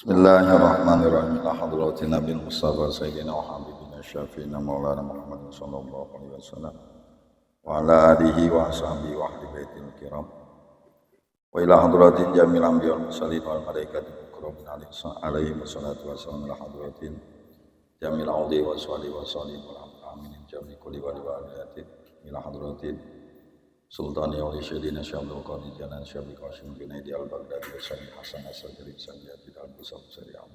Bismillahirrahmanirrahim. Ila hadratin Nabi Mustafa Sayyidina wa Habibina Syafi'ina Maulana Muhammad sallallahu alaihi wasallam wa ala alihi wa ashabihi wa ahli baitil kiram wa ila hadratin jamil anbiya wal mursalin wal malaikati mukarramin alaihi wassalatu wassalam ila hadratin jamil audi wa salli wa sallim wal amin jami kulli wa aliyatin ila hadratin Sultani wali syedina syabdul qadi jalan syabik qasim junaidi al-baghdadi wa sami hasan as-sajri sanjati al-busam syari'am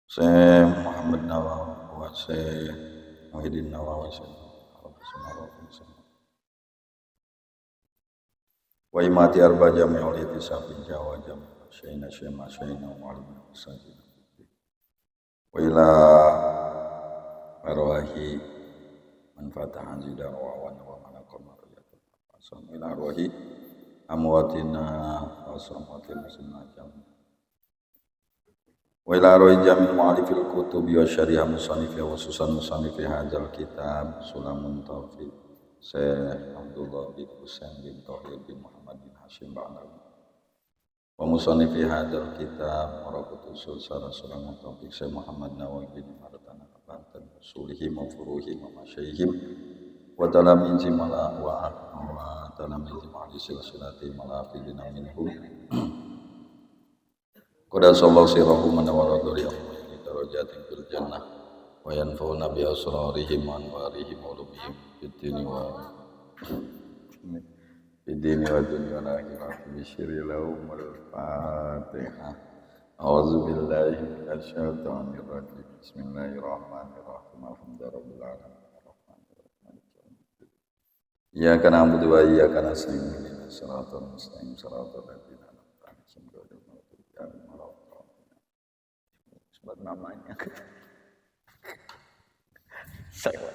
Syekh Muhammad Nawawi wa Syekh Muhyiddin Nawawi wa imati arba jami' uliti safin jawa jami' syayna syema syayna wa alim sajid wa ila arwahi manfaatan zidar wa manaqam mariyatul asam ila rohi amwatina wa samatil sinajam wa ila rohi jamil mu'alifil kutubi wa syariah musannifi wa susan musannifi hadzal kitab sulamun taufiq Syekh Abdullah bin Husain bin Thahir bin Muhammad bin Hashim Ba'alawi wa musannifi hadzal kitab waraqutusul sarah sulamun taufiq Syekh Muhammad Nawawi bin Martan Banten usulihim wa furuhim wa masyaihim wa talamizim ala wa talamizim ahli silsilati malafidina minhum qada sallallahu sirahu man wa radhiyallahu anhu darajatin fil jannah wa yanfa'una bi asrarihim wa anwarihim wa ulumihim fid-dini wa dunya wal akhirah bi syirri lahum al-fatihah. A'udzu billahi minasy syaithanir rajim. Bismillahirrahmanirrahim. Alhamdulillahirabbil alamin. Arrahmanirrahim. Iyyaka na'budu wa iyyaka nasta'in. Ihdinas siratal mustaqim. Siratal ladzina an'amta 'alaihim ghairil maghdubi 'alaihim waladdallin. Sebab namanya. Saya.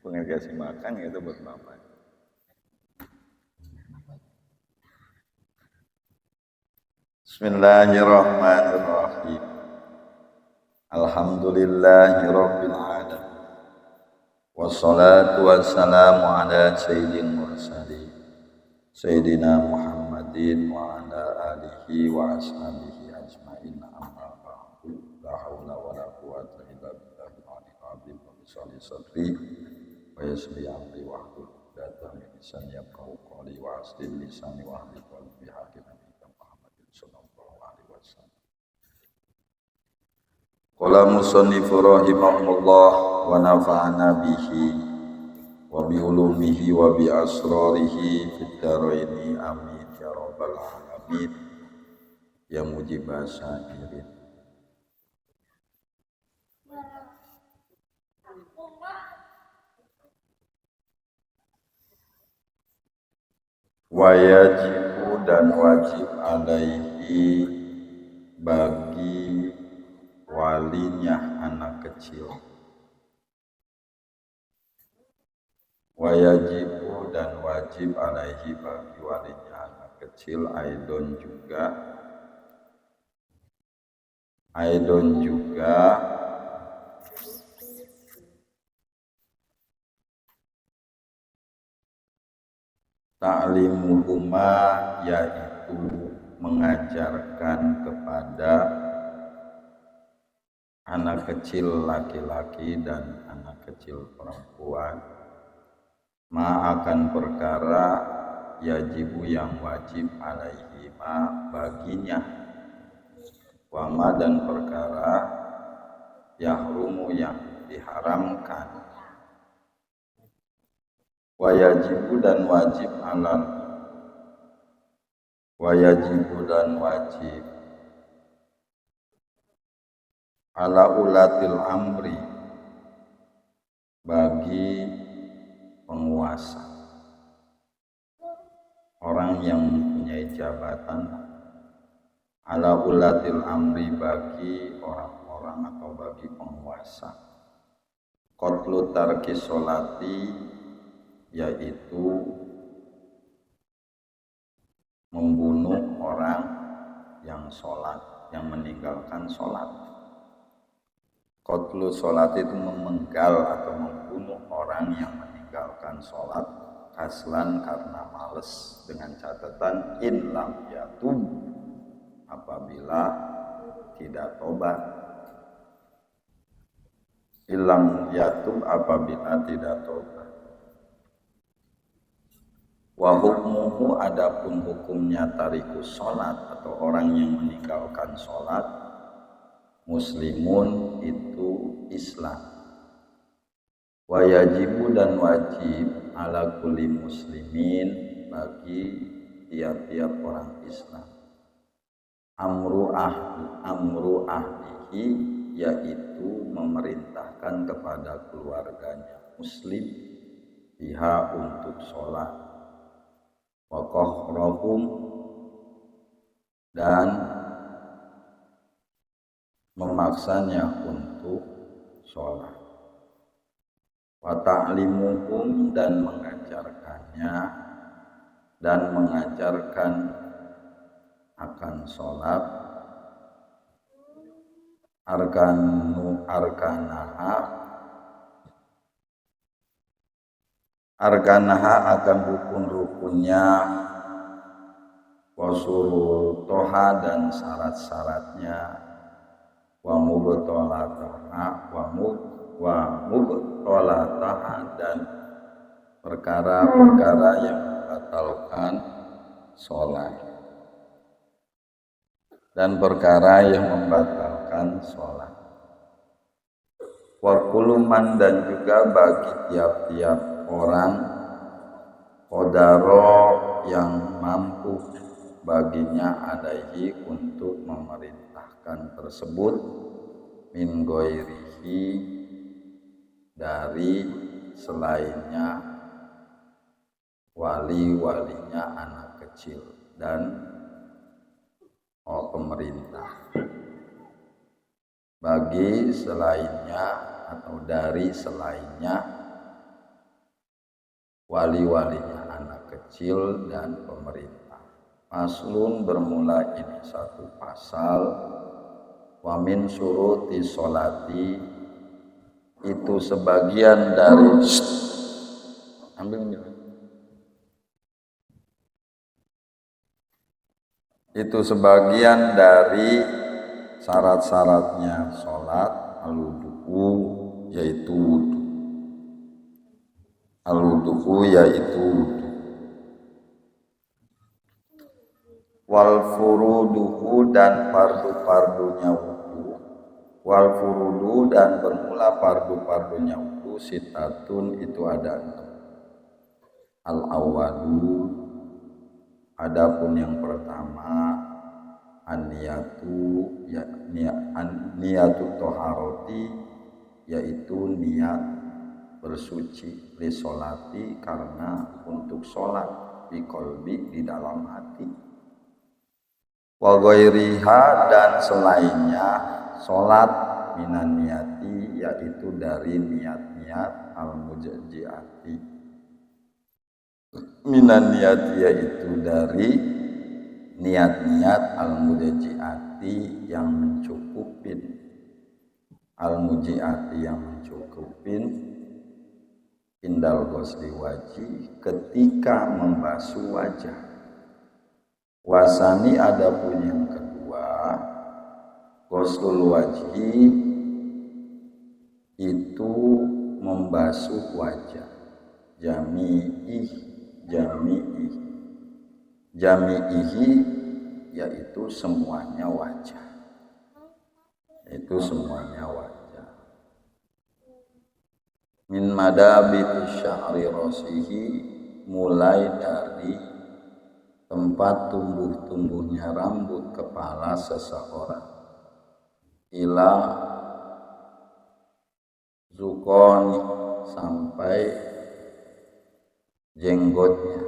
Pengen kasih makan itu buat mama. Bismillahirrahmanirrahim. Alhamdulillahirabbil alamin. Wassalatu wassalamu ala sayyidil mursalin Sayyidina Muhammadin wa ala alihi wa ashabihi ajmain amma ba'du. La haula wa la quwwata illa billahil aliyyil azim. Bismillah sadri wa yassir amri wa hlul 'uqdatam min lisani yafqahu qawli wa aslih lisani wa ahli qalbi hakim sallallahu alaihi wasallam. Qala musannifu rahimahullah wa nafa'ana bihi wa bi ulumihi wa bi asrarihi fid dharaini amin ya rabbal alamin ya mujibas sairin. Wajibu dan wajib alaihi bagi walinya anak kecil. Wajibu dan wajib alaihi bagi walinya anak kecil aidon juga ta'limuhuma yaitu mengajarkan kepada anak kecil laki-laki dan anak kecil perempuan akan perkara yajibu yang wajib alaihi baginya wama dan perkara yahrumu yang diharamkan. Wajibu dan wajib ala ulatil amri bagi penguasa, orang yang mempunyai jabatan ala ulatil amri bagi orang-orang atau bagi penguasa. Qatlu tarki sholati yaitu membunuh orang yang sholat, yang meninggalkan sholat. Qatlu sholat itu memenggal atau membunuh orang yang meninggalkan sholat kaslan karena males, dengan catatan in lam yatub, apabila tidak tobat. Ilam yatub, apabila tidak tobat. Wa hukmuhu, adapun hukumnya tarikus sholat atau orang yang meninggalkan sholat, muslimun itu Islam. Wa yajibu, dan wajib ala kulli muslimin, bagi tiap-tiap orang Islam, amru ahlihi, yaitu memerintahkan kepada keluarganya muslim biha, untuk sholat, wa qahrahum, dan memaksanya untuk sholat, wa ta'limuhum, dan mengajarkannya, dan mengajarkan akan sholat, arkanaha akan rukun-rukunnya, wa syurutoha, dan syarat-syaratnya, wa mubtolataha, dan perkara-perkara yang membatalkan sholat, dan perkara yang membatalkan sholat. Wa kuluman, dan juga bagi tiap-tiap orang, qadaro, yang mampu baginya alaihi, untuk memerintahkan tersebut, min ghairihi, dari selainnya, wali-walinya anak kecil dan pemerintah, bagi selainnya atau dari selainnya, wali-walinya anak kecil dan pemerintah. Faslun, bermula ini satu pasal. Wa min syuruti sholati, itu sebagian dari itu sebagian dari syarat-syaratnya sholat, al-wudu'u, yaitu wudu. Al-wudu'u, yaitu wudu. Wal furuduhu, dan fardu-fardunya wudu. Wal furudu, dan bermula fardu-fardunya wudu, sitatun, itu ada 6. Al-awwalu, adapun yang pertama, an-niyatu, ya, niyatu toharoti, yaitu niat bersuci, li sholati, karena untuk sholat, bi qalbi, di dalam hati, wa ghairiha, dan selainnya sholat, minan niyati, yaitu dari niat-niat al-mujajjiati, minan niyati, yaitu dari niat-niat al-mujajjiati, yang mencukupin, al-mujiati, yang mencukupin, indal ghusli wajhi, ketika membasuh wajah. Wasani, adapun yang kedua, ghuslul wajhi, itu membasuh wajah, jami'ihi, yaitu semuanya wajah, itu semuanya wajah. Min madabiti sya'ri rasihi, mulai dari tempat tumbuh-tumbuhnya rambut kepala seseorang, ila zukoni, sampai jenggotnya,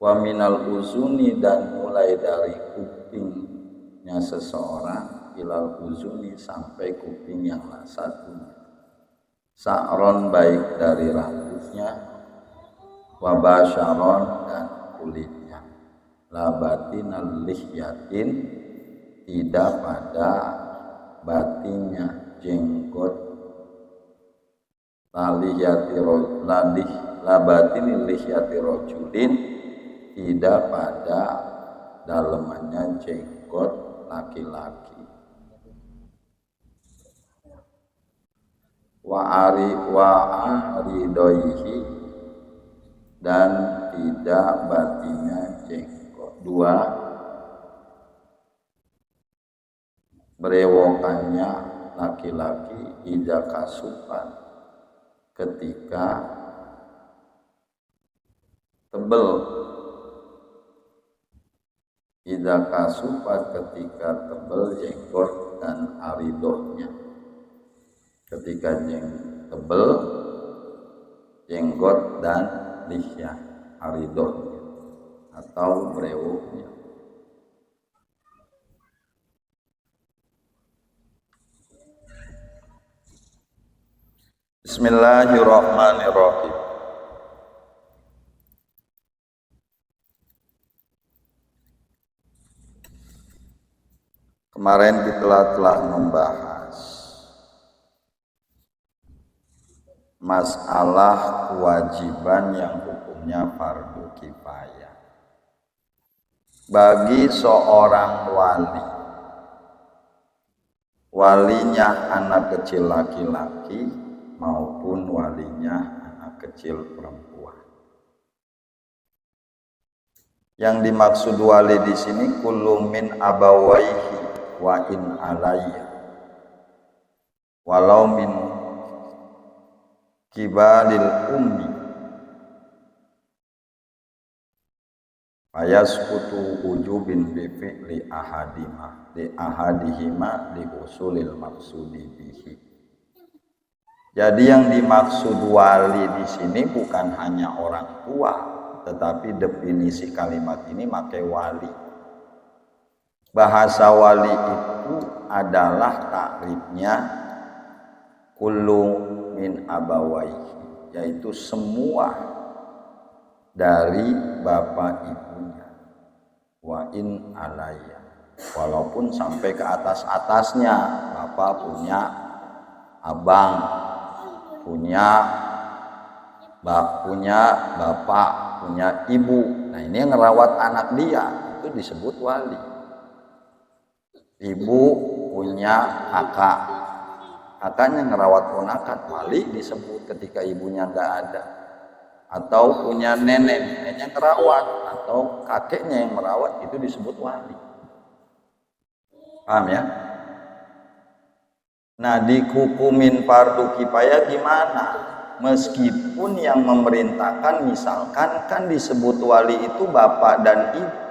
wa minal uzuni, dan mulai dari kuping rambutnya seseorang ilal uzuni sampai kuping yang satunya, sa'ron baik dari rambutnya, wabasharon dan kulitnya, labatinal lihyatin tidak pada batinnya jenggot, labatinil lihyati rojulin tidak pada dalemannya jenggot laki-laki, wa aridoihi dan tidak batinnya jenggot. Dua, berewokannya laki-laki ida kasupan ketika tebel, ida kasupan ketika tebel jenggot dan aridohnya, ketika tebel jenggot dan lihya aridohnya atau brewoknya. Bismillahirrahmanirrahim. Kemarin kita telah membahas masalah kewajiban yang hukumnya fardu kifayah bagi seorang walinya anak kecil laki-laki maupun walinya anak kecil perempuan. Yang dimaksud wali di sini kullu min abawaihi wa in alayya, walau min kibalil ummi ayaskutu wujubin bi fi'li ahadihima li usulil maksudi bihi. Jadi yang dimaksud wali di sini bukan hanya orang tua, tetapi definisi kalimat ini pakai wali. Bahasa wali itu adalah takrifnya kullu min abawaihi, yaitu semua dari bapak ibunya, wa in alayya, walaupun sampai ke atas-atasnya, bapak punya abang, punya bapak, punya ibu. Nah ini yang ngerawat anak dia, itu disebut wali. Ibu punya kakak, kakaknya ngerawat ponakan, wali disebut ketika ibunya nggak ada. Atau punya nenek, neneknya ngerawat, atau kakeknya yang merawat, itu disebut wali. Paham ya? Nah, dikukumin fardu kifayah gimana? Meskipun yang memerintahkan misalkan kan disebut wali itu bapak dan ibu.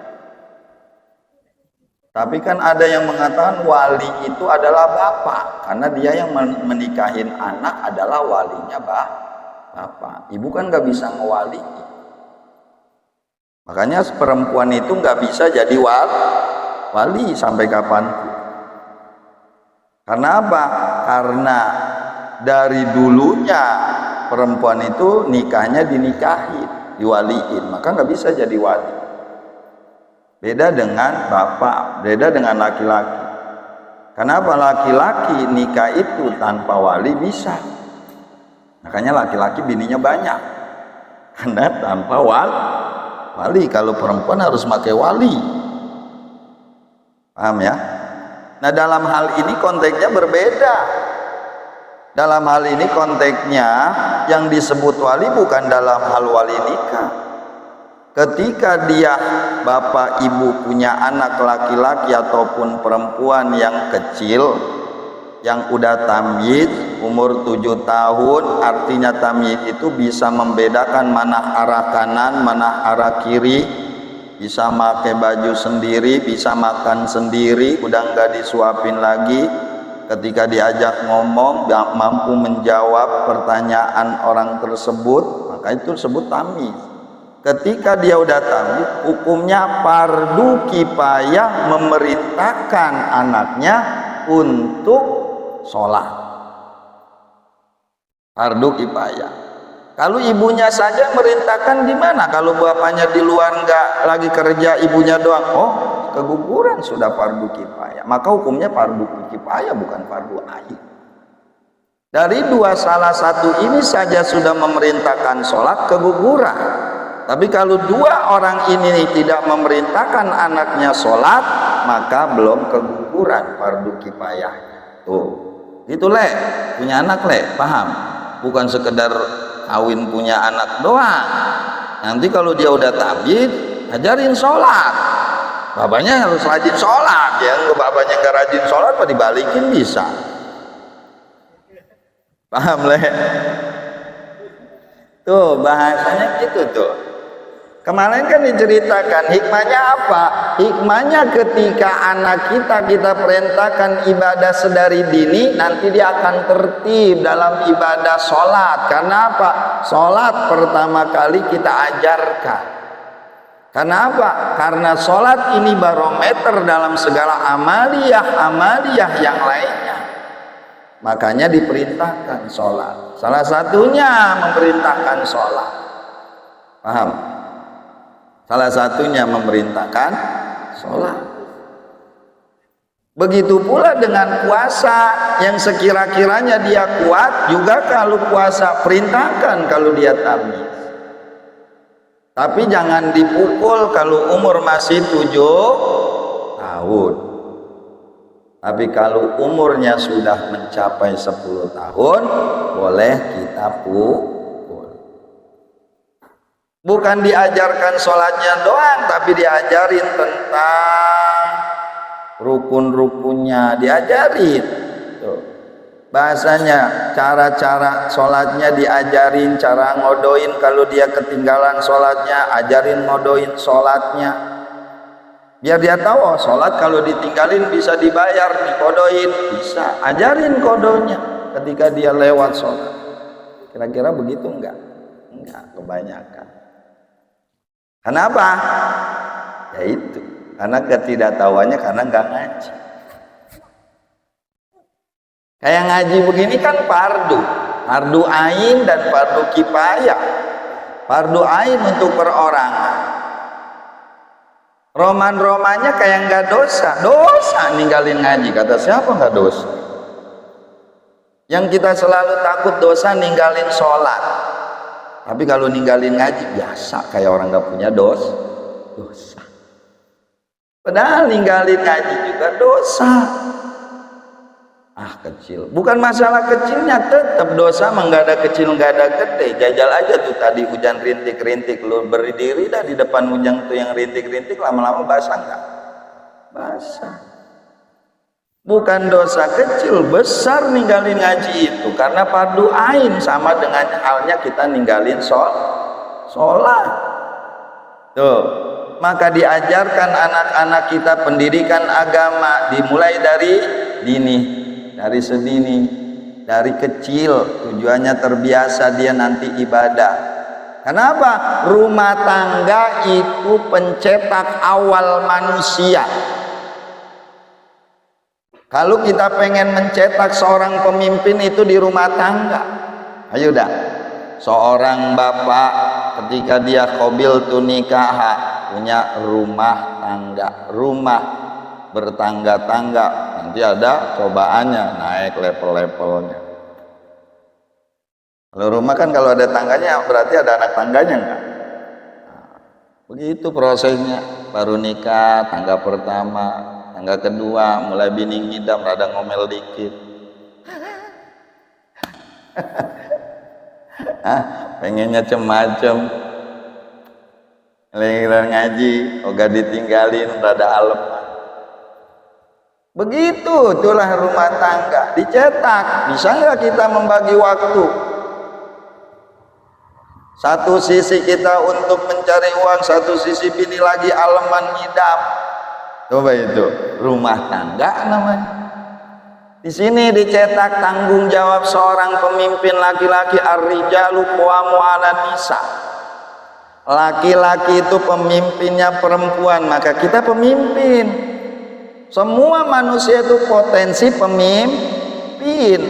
Tapi kan ada yang mengatakan wali itu adalah bapak, karena dia yang menikahin anak adalah walinya bapak. Ibu kan nggak bisa ngewali. Makanya perempuan itu nggak bisa jadi wali sampai kapanpun. Karena apa? Karena dari dulunya perempuan itu nikahnya dinikahin, diwaliin, maka nggak bisa jadi wali. Beda dengan bapak, beda dengan laki-laki. Kenapa laki-laki nikah itu tanpa wali bisa? Makanya laki-laki bininya banyak, karena tanpa wali. Kalau perempuan harus pakai wali. Paham ya? Nah dalam hal ini konteksnya berbeda. Dalam hal ini konteksnya yang disebut wali bukan dalam hal wali nikah. Ketika dia bapak ibu punya anak laki-laki ataupun perempuan yang kecil, yang udah tamyiz umur 7 tahun, artinya tamyiz itu bisa membedakan mana arah kanan, mana arah kiri, bisa pakai baju sendiri, bisa makan sendiri, udah nggak disuapin lagi. Ketika diajak ngomong gak mampu menjawab pertanyaan orang tersebut, maka itu disebut tamyiz. ketika dia udah tamat, hukumnya fardu kifayah memerintahkan anaknya untuk sholat. Fardu kifayah. Kalau ibunya saja merintahkan gimana? Kalau bapaknya di luar nggak lagi kerja, ibunya doang, oh keguguran sudah fardu kifayah. Maka hukumnya fardu kifayah bukan fardu ain. Dari salah satu ini saja sudah memerintahkan sholat, keguguran. Tapi kalau dua orang ini tidak memerintahkan anaknya sholat, maka belum keguguran fardu kifayah. Tuh, gitu le, punya anak le, paham? Bukan sekedar kawin punya anak doang. Nanti kalau dia udah tabid, ajarin sholat. Bapaknya harus rajin sholat, ya. Bapaknya nggak rajin sholat, apa dibalikin bisa. Paham le? Tuh bahasanya gitu tuh. Kemarin kan diceritakan hikmahnya apa? Hikmahnya ketika anak kita perintahkan ibadah sedari dini, nanti dia akan tertib dalam ibadah sholat. Karena apa? Sholat pertama kali kita ajarkan. Karena apa? Karena sholat ini barometer dalam segala amaliyah yang lainnya. Makanya diperintahkan sholat. Salah satunya memerintahkan sholat. Paham? Salah satunya memerintahkan sholat. Begitu pula dengan puasa, yang sekira-kiranya dia kuat juga kalau puasa perintahkan kalau dia tamis. Tapi jangan dipukul kalau umur masih 7 tahun. Tapi kalau umurnya sudah mencapai 10 tahun, boleh kita pukul. Bukan diajarkan sholatnya doang, tapi diajarin tentang rukun-rukunnya, diajarin. Tuh. Bahasanya, cara-cara sholatnya diajarin, cara ngodoin kalau dia ketinggalan sholatnya, ajarin ngodoin sholatnya. Biar dia tahu, oh, sholat kalau ditinggalin bisa dibayar, dikodoin, bisa. Ajarin kodonya ketika dia lewat sholat. Kira-kira begitu enggak? Enggak, kebanyakan. Kenapa? Ya itu, karena ketidaktahuannya, karena enggak ngaji. Kayak ngaji begini kan fardu ain dan fardu kifayah. Fardu ain untuk perorangan. Roman-romannya kayak nggak dosa ninggalin ngaji. Kata siapa nggak dosa? Yang kita selalu takut dosa ninggalin sholat. Tapi kalau ninggalin ngaji biasa kayak orang nggak punya dosa. Padahal ninggalin ngaji juga dosa. Kecil. Bukan masalah kecilnya, tetap dosa mah nggak ada kecil nggak ada gede. Jajal aja tuh tadi hujan rintik-rintik, lu berdiri dah di depan hujan tuh yang rintik-rintik, lama-lama basah nggak? Basah. Bukan dosa kecil, besar ninggalin ngaji itu, karena fardu ain, sama dengan halnya kita ninggalin sholat. Tuh, maka diajarkan anak-anak kita pendidikan agama dimulai dari dini. Dari sedini, dari kecil, tujuannya terbiasa dia nanti ibadah. Kenapa? Rumah tangga itu pencetak awal manusia. Kalau kita pengen mencetak seorang pemimpin itu di rumah tangga. Ayo dah, seorang bapak ketika dia qabil tu nikah, punya rumah tangga, rumah bertangga-tangga, nanti ada cobaannya, naik level-levelnya. Kalau rumah kan kalau ada tangganya berarti ada anak tangganya enggak? Nah, begitu prosesnya. Baru nikah, tangga pertama, tangga kedua, mulai bini ngidam, rada ngomel dikit. Pengennya macem-macem. Lagi ngaji, oga ditinggalin, rada alepan. Begitu itulah rumah tangga dicetak. Bisa nggak kita membagi waktu? Satu sisi kita untuk mencari uang, satu sisi bini lagi aleman ngidam. Coba itu rumah tangga namanya. Di sini dicetak tanggung jawab seorang pemimpin laki-laki, ar-rijalu qawwamu 'alan nisa. Laki-laki itu pemimpinnya perempuan, maka kita pemimpin. Semua manusia itu potensi pemimpin.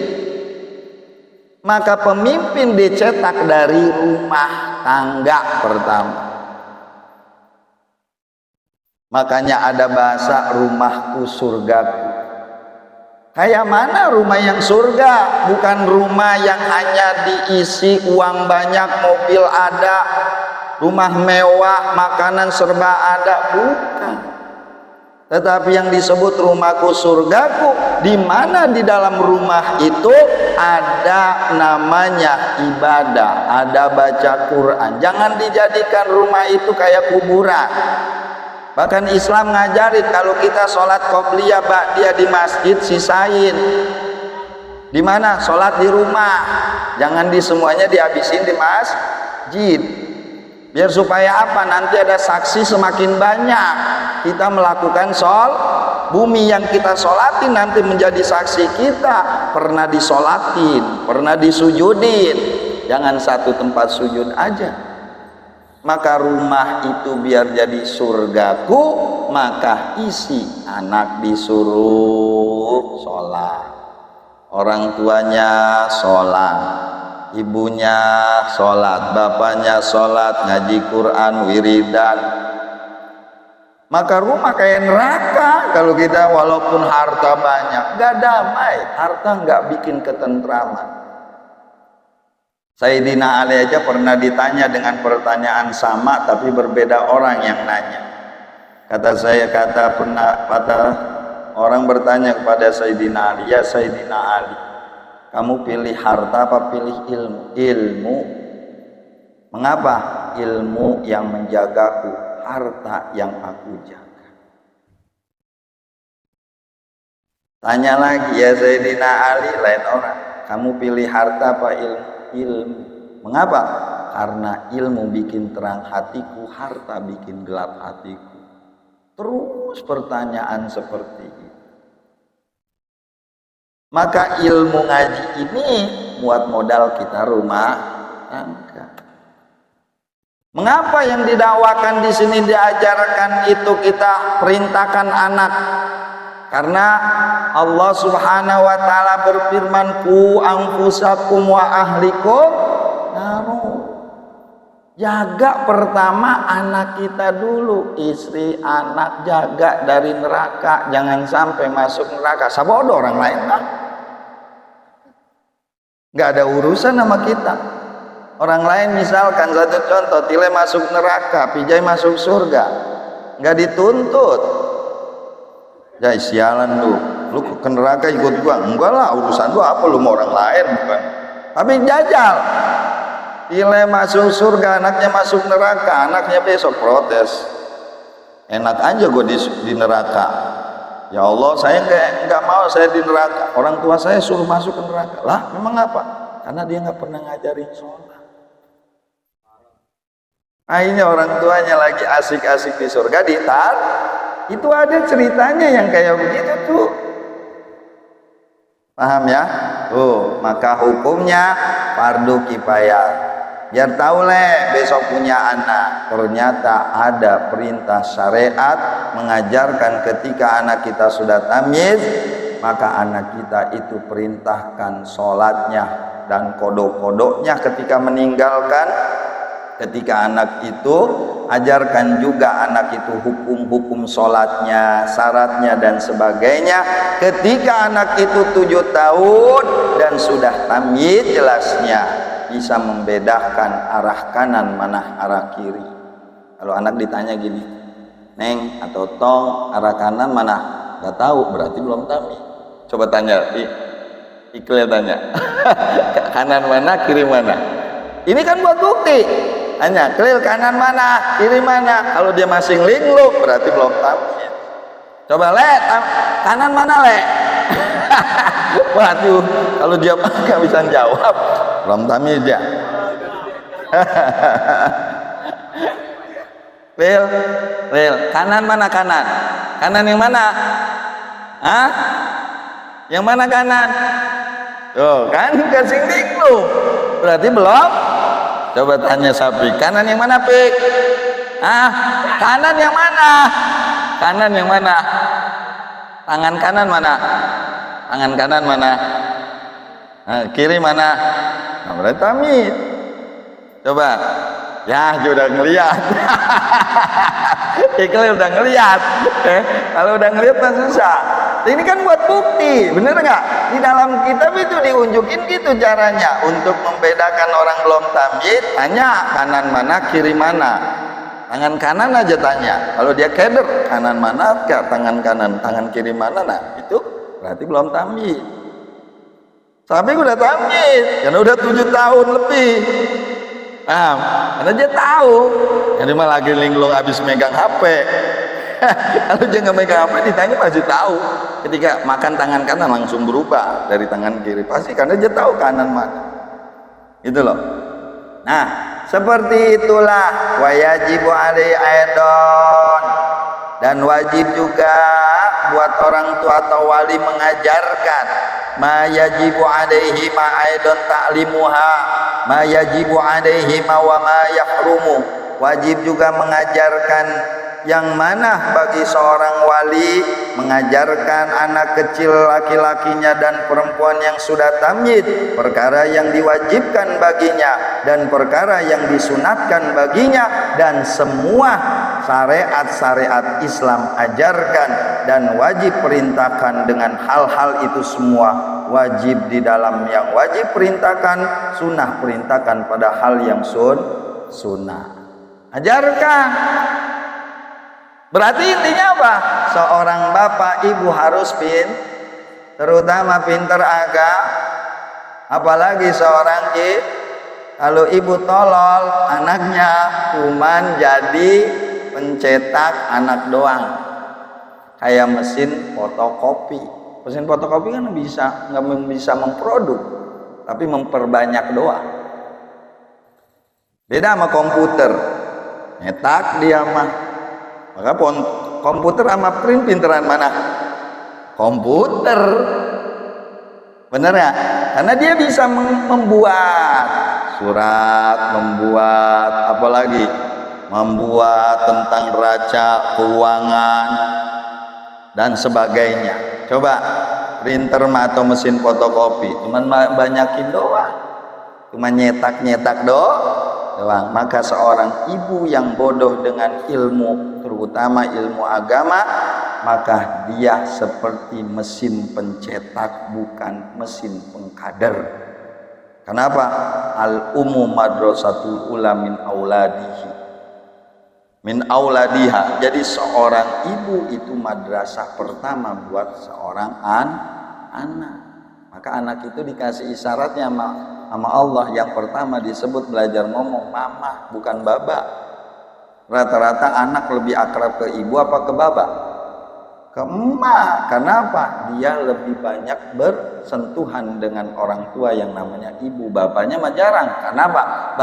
Maka pemimpin dicetak dari rumah tangga pertama. Makanya ada bahasa rumahku surgaku. Kayak mana rumah yang surga? Bukan rumah yang hanya diisi uang banyak, mobil ada, rumah mewah, makanan serba ada, bukan. Tetapi yang disebut rumahku surgaku, di mana di dalam rumah itu ada namanya ibadah, ada baca Quran. Jangan dijadikan rumah itu kayak kuburan. Bahkan Islam ngajarin kalau kita sholat qobliyah ba'diyah di masjid sisain. Di mana? Sholat di rumah. Jangan di semuanya dihabisin di masjid. Biar supaya apa? Nanti ada saksi semakin banyak. Kita melakukan bumi yang kita sholatin nanti menjadi saksi kita. Pernah disolatin, pernah disujudin. Jangan satu tempat sujud aja. Maka rumah itu biar jadi surgaku, maka isi. Anak disuruh sholat, orang tuanya sholat, ibunya sholat, bapaknya sholat, ngaji Quran, wiridan. Maka rumah kayak neraka kalau kita walaupun harta banyak, gak damai. Harta gak bikin ketentraman. Sayyidina Ali aja pernah ditanya dengan pertanyaan sama tapi berbeda orang yang nanya. Kata orang bertanya kepada Sayyidina Ali, ya Sayyidina Ali, kamu pilih harta apa pilih ilmu? Ilmu. Mengapa? Ilmu yang menjagaku, harta yang aku jaga. Tanya lagi, ya Sayyidina Ali, lain orang, kamu pilih harta apa ilmu? Ilmu. Mengapa? Karena ilmu bikin terang hatiku, harta bikin gelap hatiku. Terus pertanyaan seperti itu. Maka ilmu ngaji ini buat modal kita rumah tangga. Mengapa yang didakwakan di sini diajarkan itu kita perintahkan anak? Karena Allah Subhanahu wa taala berfirman, "Qu anfusakum wa ahlikum naru." Jaga pertama anak kita dulu, istri, anak, jaga dari neraka, jangan sampai masuk neraka. Sabodo orang lain lah. Gak ada urusan sama kita. Orang lain misalkan satu contoh, Tile masuk neraka, Pijay masuk surga, gak dituntut. Ya sialan lu ke neraka ikut gua. Enggak lah, urusan gua apa lu mau orang lain, bukan. Tapi jajal. Tile masuk surga, anaknya masuk neraka, anaknya besok protes. Enak aja gua di neraka. Ya Allah, saya enggak mau saya di neraka. Orang tua saya suruh masuk ke neraka. Lah, memang apa? Karena dia enggak pernah ngajarin sholat. Akhirnya orang tuanya lagi asik-asik di surga ditar. Itu ada ceritanya yang kayak begitu tuh. Paham ya? Tuh, maka hukumnya fardu kifayah. Biar tahu besok punya anak. Ternyata ada perintah syariat mengajarkan ketika anak kita sudah tamyiz, maka anak kita itu perintahkan sholatnya dan kodok-kodoknya ketika meninggalkan. Ketika anak itu ajarkan juga anak itu hukum-hukum sholatnya, syaratnya dan sebagainya. Ketika anak itu 7 tahun dan sudah tamyiz jelasnya, bisa membedakan arah kanan mana arah kiri. Kalau anak ditanya gini, Neng atau Tong, arah kanan mana? Gak tahu, berarti belum tamyiz. Coba tanya, Iqlil tanya, kanan mana, kiri mana? Ini kan buat bukti. Hanya Klil kanan mana, kiri mana. Kalau dia masih linglung berarti belum tamyiz. Coba kanan mana Waduh, kalau dia nggak bisa jawab belum tamyiz ya. Klil kanan mana kanan? Kanan yang mana? Hah? Yang mana kanan? Tuh kan kasih linglung berarti belum Coba tanya sapi, kanan yang mana, Pik? Kanan yang mana? Kanan yang mana? Tangan kanan mana? Tangan kanan mana? Kiri mana? Nah, berarti tamyiz. Coba. Ya, udah ngelihat. Iqlil udah ngelihat. Kalau udah ngelihat kan susah. Ini kan buat bukti, bener nggak? Di dalam kitab itu diunjukin gitu caranya untuk membedakan orang belum tamyiz. Tanya kanan mana, kiri mana. Tangan kanan aja tanya. Kalau dia keder, kanan mana? Tangan kanan, tangan kiri mana? Nah, itu berarti belum tamyiz. Tapi udah tamyiz, karena udah 7 tahun lebih. Karena dia tahu. Jadi mah lagi linglung habis megang HP. Kalau dia nggak megang HP ditanya pasti tahu. Ketika makan tangan kanan langsung berubah dari tangan kiri, pasti karena dia tahu kanan mana. Itu loh. Nah, seperti itulah wajibu alai aidon, dan wajib juga buat orang tua atau wali mengajarkan ma yajibu alaihi ma aidon ta'limuha ma yajibu alaihi ma wa ma yahrumu. Wajib juga mengajarkan yang mana bagi seorang wali mengajarkan anak kecil laki-lakinya dan perempuan yang sudah tamyiz perkara yang diwajibkan baginya dan perkara yang disunatkan baginya, dan semua syariat-syariat Islam ajarkan dan wajib perintahkan dengan hal-hal itu semua wajib di dalam yang wajib perintahkan, sunnah perintahkan pada hal yang sunnah. Ajarkan. Berarti intinya apa? Seorang bapak ibu harus terutama pinter agama, apalagi seorang kalau ibu tolol, anaknya cuman jadi pencetak anak doang, kayak mesin fotokopi. Mesin fotokopi kan nggak bisa memproduk, tapi memperbanyak doang. Beda sama komputer, nyetak dia mah. Maka komputer sama print pinteran mana? Komputer. Bener ya? Karena dia bisa membuat surat, membuat apalagi, membuat tentang neraca keuangan dan sebagainya. Coba printer atau mesin fotokopi cuman banyakin doang, cuma nyetak doang. Maka seorang ibu yang bodoh dengan ilmu, terutama ilmu agama, maka dia seperti mesin pencetak, bukan mesin pengkader. Kenapa? Al-ummu madrasatul ula min auladiha. Jadi seorang ibu itu madrasah pertama buat seorang anak. Maka anak itu dikasih isyaratnya sama Allah. Yang pertama disebut belajar ngomong mama, bukan baba. Rata-rata anak lebih akrab ke ibu apa ke baba? Ke emak. Kenapa? Dia lebih banyak bersentuhan dengan orang tua yang namanya ibu. Bapaknya mah jarang. Kenapa?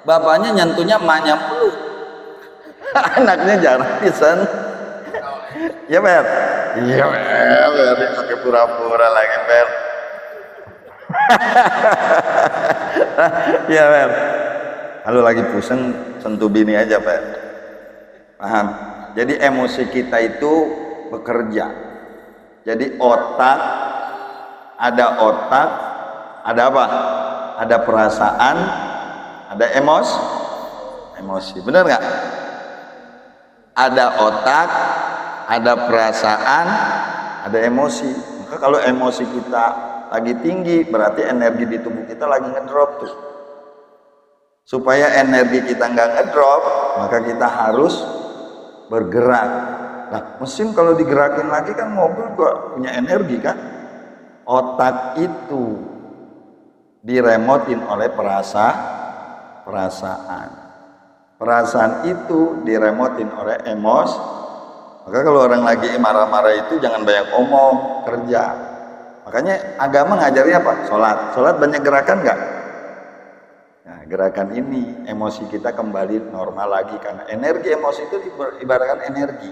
Bapaknya nyentuhnya emaknya mulu. Anaknya jarang ya Ber? Iya Ber, pakai pura-pura lagi Ber. Iya Ber, kalau lagi pusing sentuh bini aja Ber. Paham? Jadi emosi kita itu bekerja. Jadi otak, ada apa? Ada perasaan, ada emosi. Benar nggak? Ada otak, ada perasaan, ada emosi. Maka kalau emosi kita lagi tinggi, berarti energi di tubuh kita lagi ngedrop tuh. Supaya energi kita nggak ngedrop, maka kita harus bergerak. Nah, mesin kalau digerakin lagi kan mobil juga punya energi kan. Otak itu diremotin oleh perasaan. Perasaan itu diremotin oleh emosi. Maka kalau orang lagi marah-marah itu jangan banyak omong, kerja. Makanya agama ngajarin apa? Sholat banyak gerakan nggak? Nah, gerakan ini emosi kita kembali normal lagi, karena energi emosi itu ibaratkan energi.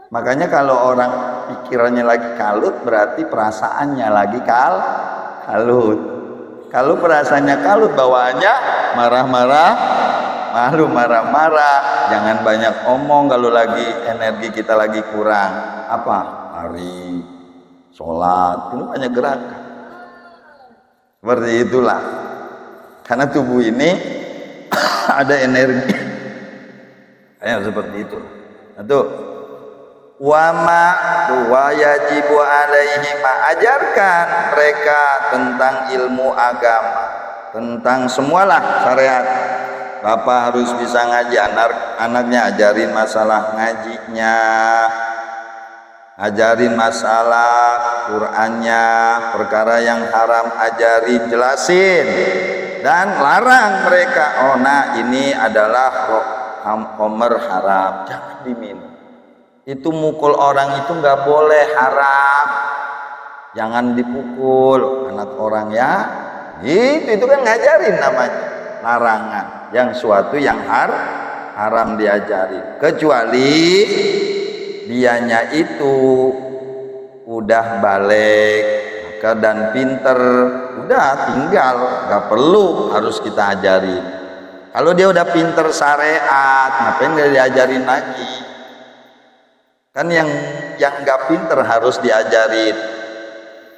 Makanya kalau orang pikirannya lagi kalut, berarti perasaannya lagi kalut. Kalau perasaannya kalut, bawaannya marah-marah, malu marah-marah. Jangan banyak omong kalau lagi energi kita lagi kurang. Apa? Hari, sholat, itu banyak gerakan. Seperti itulah. Karena tubuh ini ada energi. Kayak seperti itu. Itu wa yajibu alaihi ajarkan mereka tentang ilmu agama, tentang semualah syariat. Bapak harus bisa ngaji, anaknya ajarin masalah ngajinya, ajarin masalah Qur'annya, perkara yang haram ajarin, jelasin, dan larang mereka. Oh nah, ini adalah khamr haram, jangan diminum. Itu mukul orang itu nggak boleh, haram. Jangan dipukul anak orang ya. Itu kan ngajarin namanya, larangan. Yang suatu yang haram diajarin. Kecuali dianya itu udah balik dan pinter, udah tinggal, nggak perlu harus kita ajarin. Kalau dia udah pinter syariat, ngapain nggak diajarin lagi? Kan yang nggak pinter harus diajarin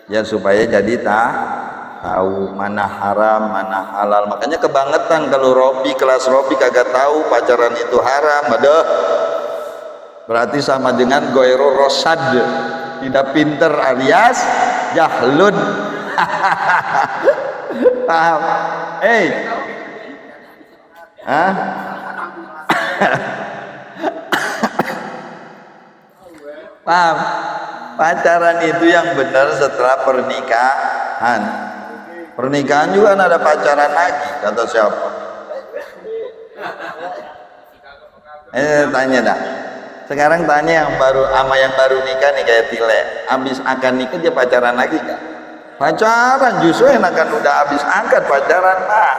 ya, supaya jadi tahu mana haram mana halal. Makanya kebangetan kalau kelas Robi kagak tahu pacaran itu haram. Aduh, berarti sama dengan goiro rosad, tidak pinter alias jahlun. Paham? Hah? Paham? Pacaran itu yang benar setelah pernikahan. Pernikahan juga ada pacaran lagi, kata siapa? Tanya dah. Sekarang tanya yang baru sama yang baru nikah nih, kayak Tile. Habis akan nikah dia pacaran lagi kan? Pacaran, justru enakan udah habis angkat pacaran lah.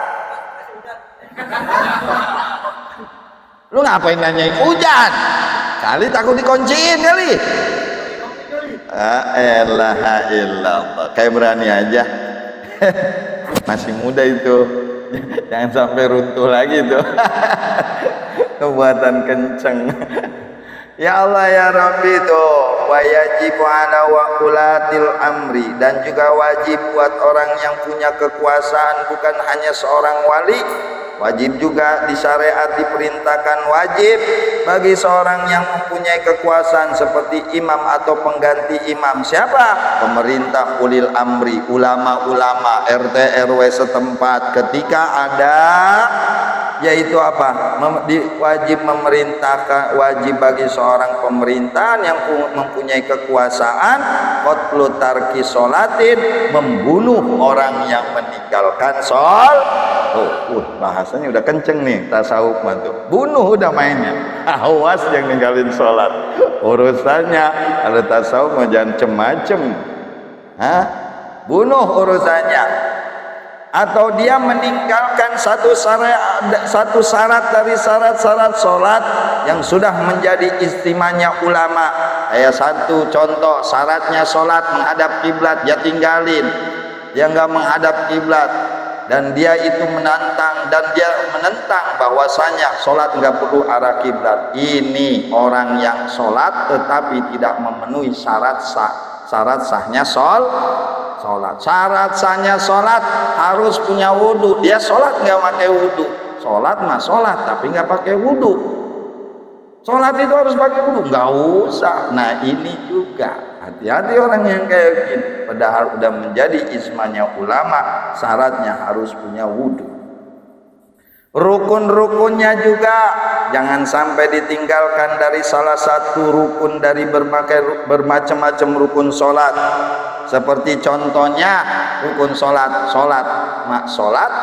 Lu ngapain nanyain hujan? Kali takut dikunciin kali. Elah illallah, kayak berani aja. Masih muda itu, jangan sampai runtuh lagi tuh. Kebuatan kenceng. Ya Allah ya Rabbi tuh, wa yajibu ala waqulatil amri, dan juga wajib buat orang yang punya kekuasaan, bukan hanya seorang wali. Wajib juga di syariat diperintahkan wajib bagi seorang yang mempunyai kekuasaan seperti imam atau pengganti imam. Siapa? Pemerintah, ulil amri, ulama-ulama, RT RW setempat. Ketika ada, yaitu apa? Wajib memerintahkan, wajib bagi seorang pemerintahan yang mempunyai kekuasaan qatlu tarki sholatin, membunuh orang yang meninggalkan bahasanya udah kenceng nih, tasawuf mantu. Bunuh udah mainnya. Awas yang ninggalin sholat. Urusannya kalau tasawuf mau jangan macem-macem. Bunuh urusannya. Atau dia meninggalkan satu syarat dari syarat-syarat sholat yang sudah menjadi istimanya ulama. Kayak satu contoh, syaratnya sholat menghadap kiblat, dia tinggalin. Dia nggak menghadap kiblat. Dan dia itu menentang bahwasanya sholat nggak perlu arah kiblat. Ini orang yang sholat tetapi tidak memenuhi syarat sahnya sholat. Syarat sahnya sholat harus punya wudhu. Dia sholat nggak pakai wudhu. Sholat mah sholat tapi nggak pakai wudhu. Sholat itu harus pakai wudhu, nggak usah. Nah ini juga hati-hati orang yang kayak gini. Padahal udah menjadi ismanya ulama, syaratnya harus punya wudhu. Rukun-rukunnya juga jangan sampai ditinggalkan dari salah satu rukun dari bermacam-macam rukun sholat. Seperti contohnya rukun sholat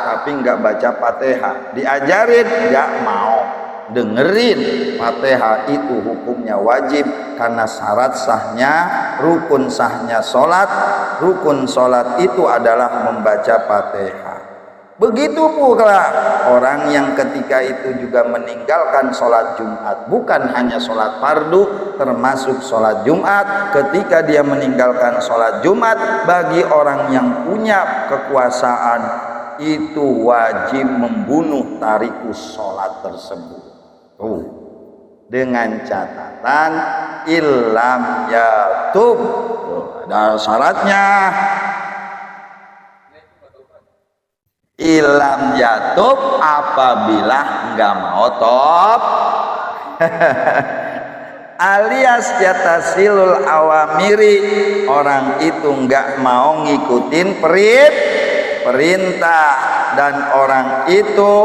tapi nggak baca Fatihah, diajarin nggak mau. Dengerin, Fatihah itu hukumnya wajib karena syarat sahnya, rukun sahnya sholat. Rukun sholat itu adalah membaca Fatihah. Begitu pula orang yang ketika itu juga meninggalkan sholat Jumat, bukan hanya sholat fardu, termasuk sholat Jumat. Ketika dia meninggalkan sholat Jumat, bagi orang yang punya kekuasaan, itu wajib membunuh tarikus sholat tersebut. Tuh, dengan catatan illam yatub. Tuh, ada syaratnya. Illam yatub apabila enggak mau top alias yatasilul awamiri, orang itu enggak mau ngikutin perintah, dan orang itu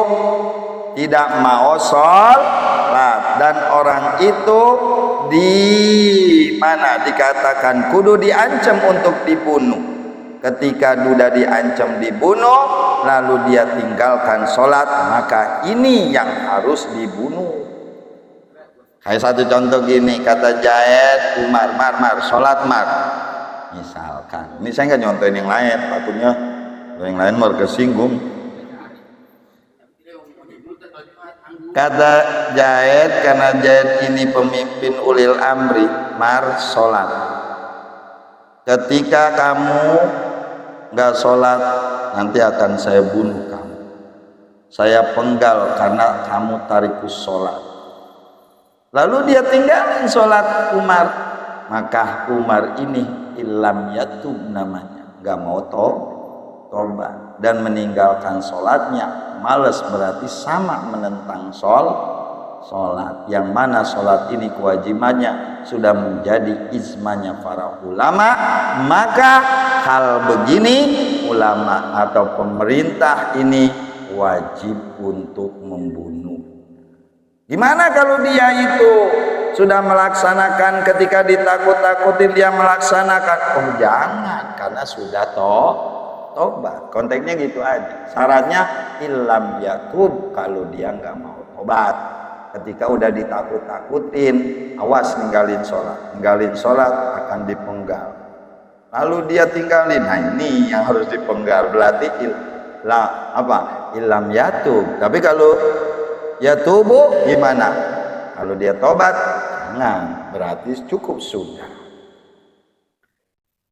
tidak mau sholat, dan orang itu di mana dikatakan kudu diancam untuk dibunuh. Ketika sudah diancam dibunuh lalu dia tinggalkan sholat, maka ini yang harus dibunuh. Kayak satu contoh gini, kata Jaid, Umar, mar sholat mar, misalkan. Ini saya nggak nyontohin yang lain, takutnya yang lain mau kesinggung. Kata Jaid, karena Jaid ini pemimpin ulil amri, mar sholat. Ketika kamu nggak sholat, nanti akan saya bunuh kamu. Saya penggal karena kamu tarikus sholat. Lalu dia tinggalin sholat Umar, maka Umar ini illam yatub namanya, nggak mau tobat dan meninggalkan sholatnya. Males berarti sama menentang sholat, yang mana sholat ini kewajibannya sudah menjadi ijmanya para ulama. Maka hal begini ulama atau pemerintah ini wajib untuk membunuh. Gimana kalau dia itu sudah melaksanakan, ketika ditakut-takutin dia melaksanakan? Oh jangan, karena sudah tobat. Konteksnya gitu aja. Syaratnya illam yatub, kalau dia nggak mau tobat. Ketika udah ditakut-takutin, awas ninggalin sholat akan dipenggal. Lalu dia tinggalin, nah ini yang harus dipenggal, berarti illam yatub. Tapi kalau ya tubuh gimana? Kalau dia tobat, jangan, berarti cukup sudah.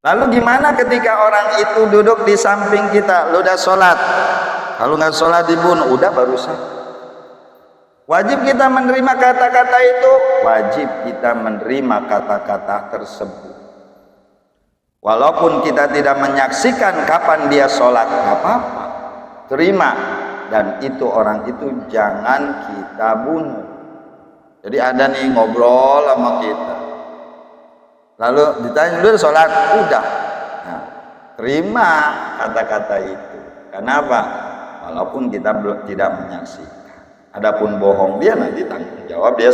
Lalu gimana ketika orang itu duduk di samping kita, lu udah sholat, kalau nggak sholat dibunuh, udah barusan. Wajib kita menerima kata-kata itu, wajib kita menerima kata-kata tersebut. Walaupun kita tidak menyaksikan kapan dia sholat, nggak apa-apa, terima. Dan itu orang itu jangan kita bunuh. Jadi ada nih ngobrol sama kita, lalu ditanya dulu sholat, udah, nah, terima kata-kata itu. Kenapa? Walaupun kita tidak menyaksikan. Adapun bohong dia nanti tanggung jawab dia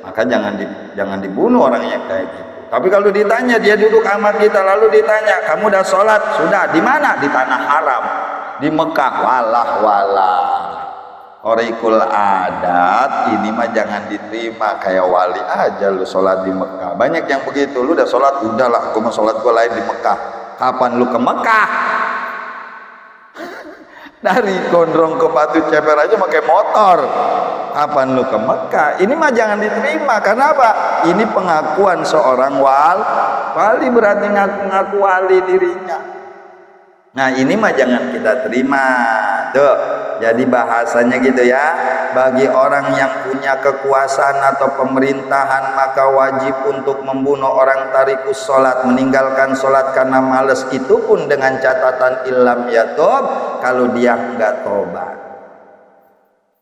maka jangan dibunuh orangnya kayak gitu. Tapi kalau ditanya, dia duduk sama kita lalu ditanya, kamu udah sholat? Sudah. Di mana? Di tanah haram, di Mekah. Walah horikul adat ini mah jangan diterima. Kayak wali aja lu sholat di Mekah. Banyak yang begitu, lu udah sholat, udahlah aku mau sholat gua lain di Mekah. Kapan lu ke Mekah? Dari Gondrong ke Batu Ceper aja pakai motor. Kapan lu ke Mekah? Ini mah jangan diterima. Kenapa? Ini pengakuan seorang wali, berarti ngaku-ngaku wali dirinya. Nah ini mah jangan kita terima. Tuh, jadi bahasanya gitu ya. Bagi orang yang punya kekuasaan atau pemerintahan, maka wajib untuk membunuh orang tarikus sholat, meninggalkan sholat karena males. Itu pun dengan catatan illam yatub, kalau dia enggak tobat.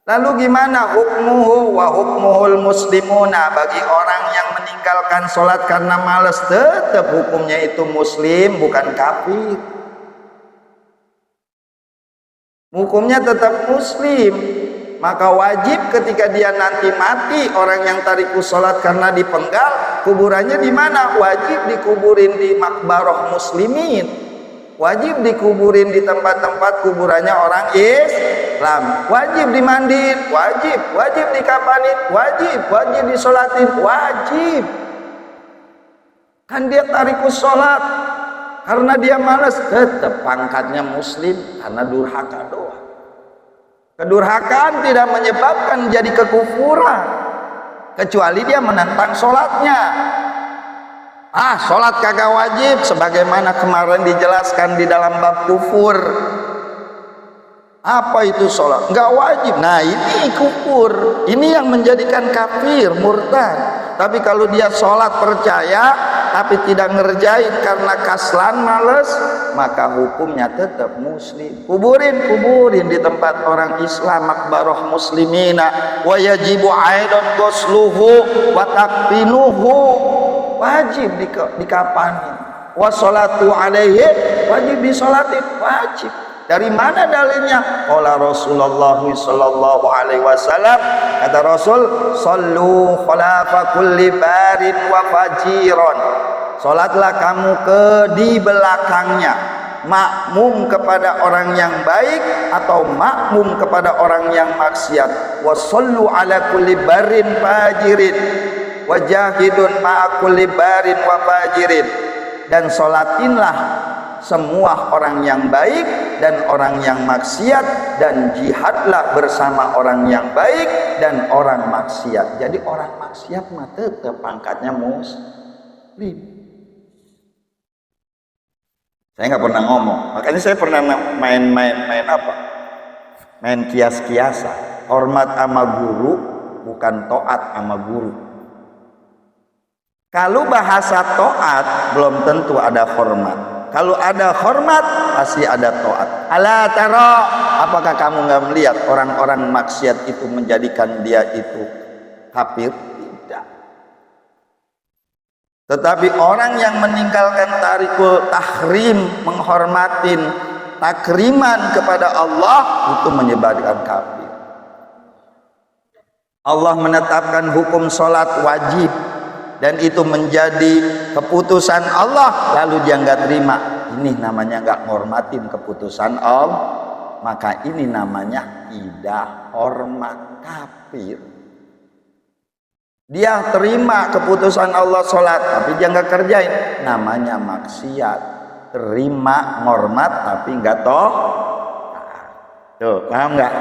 Lalu gimana hukmuhu wa hukmuhul muslimuna? Bagi orang yang meninggalkan sholat karena males, tetap hukumnya itu muslim, bukan kafir. Hukumnya tetap muslim. Maka wajib ketika dia nanti mati, orang yang tarikus sholat karena dipenggal, kuburannya di mana? Wajib dikuburin di makbaroh muslimin. Wajib dikuburin di tempat-tempat kuburannya orang Islam. Wajib dimandiin, wajib dikapanin, wajib disolatin, wajib. Kan dia tarikus sholat karena dia malas, tetap pangkatnya muslim karena durhaka doang. Kedurhakaan tidak menyebabkan jadi kekufuran, kecuali dia menentang sholatnya. Sholat kagak wajib, sebagaimana kemarin dijelaskan di dalam bab kufur. Apa itu sholat? Nggak wajib. Nah ini kufur, ini yang menjadikan kafir, murtad. Tapi kalau dia sholat percaya tapi tidak ngerjain karena kaslan, males, maka hukumnya tetap muslim. Kuburin di tempat orang Islam, makbaroh muslimina, wa yajibu aidan ghusluhu wa takfinuhu, wajib dikapanin, wa sholatu alaihi, wajib disolatin, wajib. Dari mana dalilnya? Qala Rasulullah sallallahu alaihi wasallam, kata Rasul, sallu khalafa kulli barin wa fajiron. Salatlah kamu di belakangnya, makmum kepada orang yang baik atau makmum kepada orang yang maksiat. Wa sallu ala kulli barin fajirin wa jahidun ma'a kulli barin wa fajirin. Dan salatinlah semua orang yang baik dan orang yang maksiat, dan jihadlah bersama orang yang baik dan orang maksiat. Jadi orang maksiat mah tetap pangkatnya muslim. Saya nggak pernah ngomong, makanya saya pernah main apa? Main kias-kiasan. Hormat sama guru bukan taat sama guru. Kalau bahasa taat belum tentu ada hormat. Kalau ada hormat pasti ada taat. Ala tara, apakah kamu nggak melihat orang-orang maksiat itu menjadikan dia itu kafir? Tidak. Tetapi orang yang meninggalkan tarikul tahrim, menghormatin takriman kepada Allah, itu menyebabkan kafir. Allah menetapkan hukum sholat wajib, dan itu menjadi keputusan Allah, lalu dia nggak terima. Ini namanya nggak menghormatin keputusan Allah, maka ini namanya tidak hormat, kafir. Dia terima keputusan Allah sholat, tapi dia nggak kerjain, namanya maksiat. Terima hormat tapi nggak tuh, paham nggak?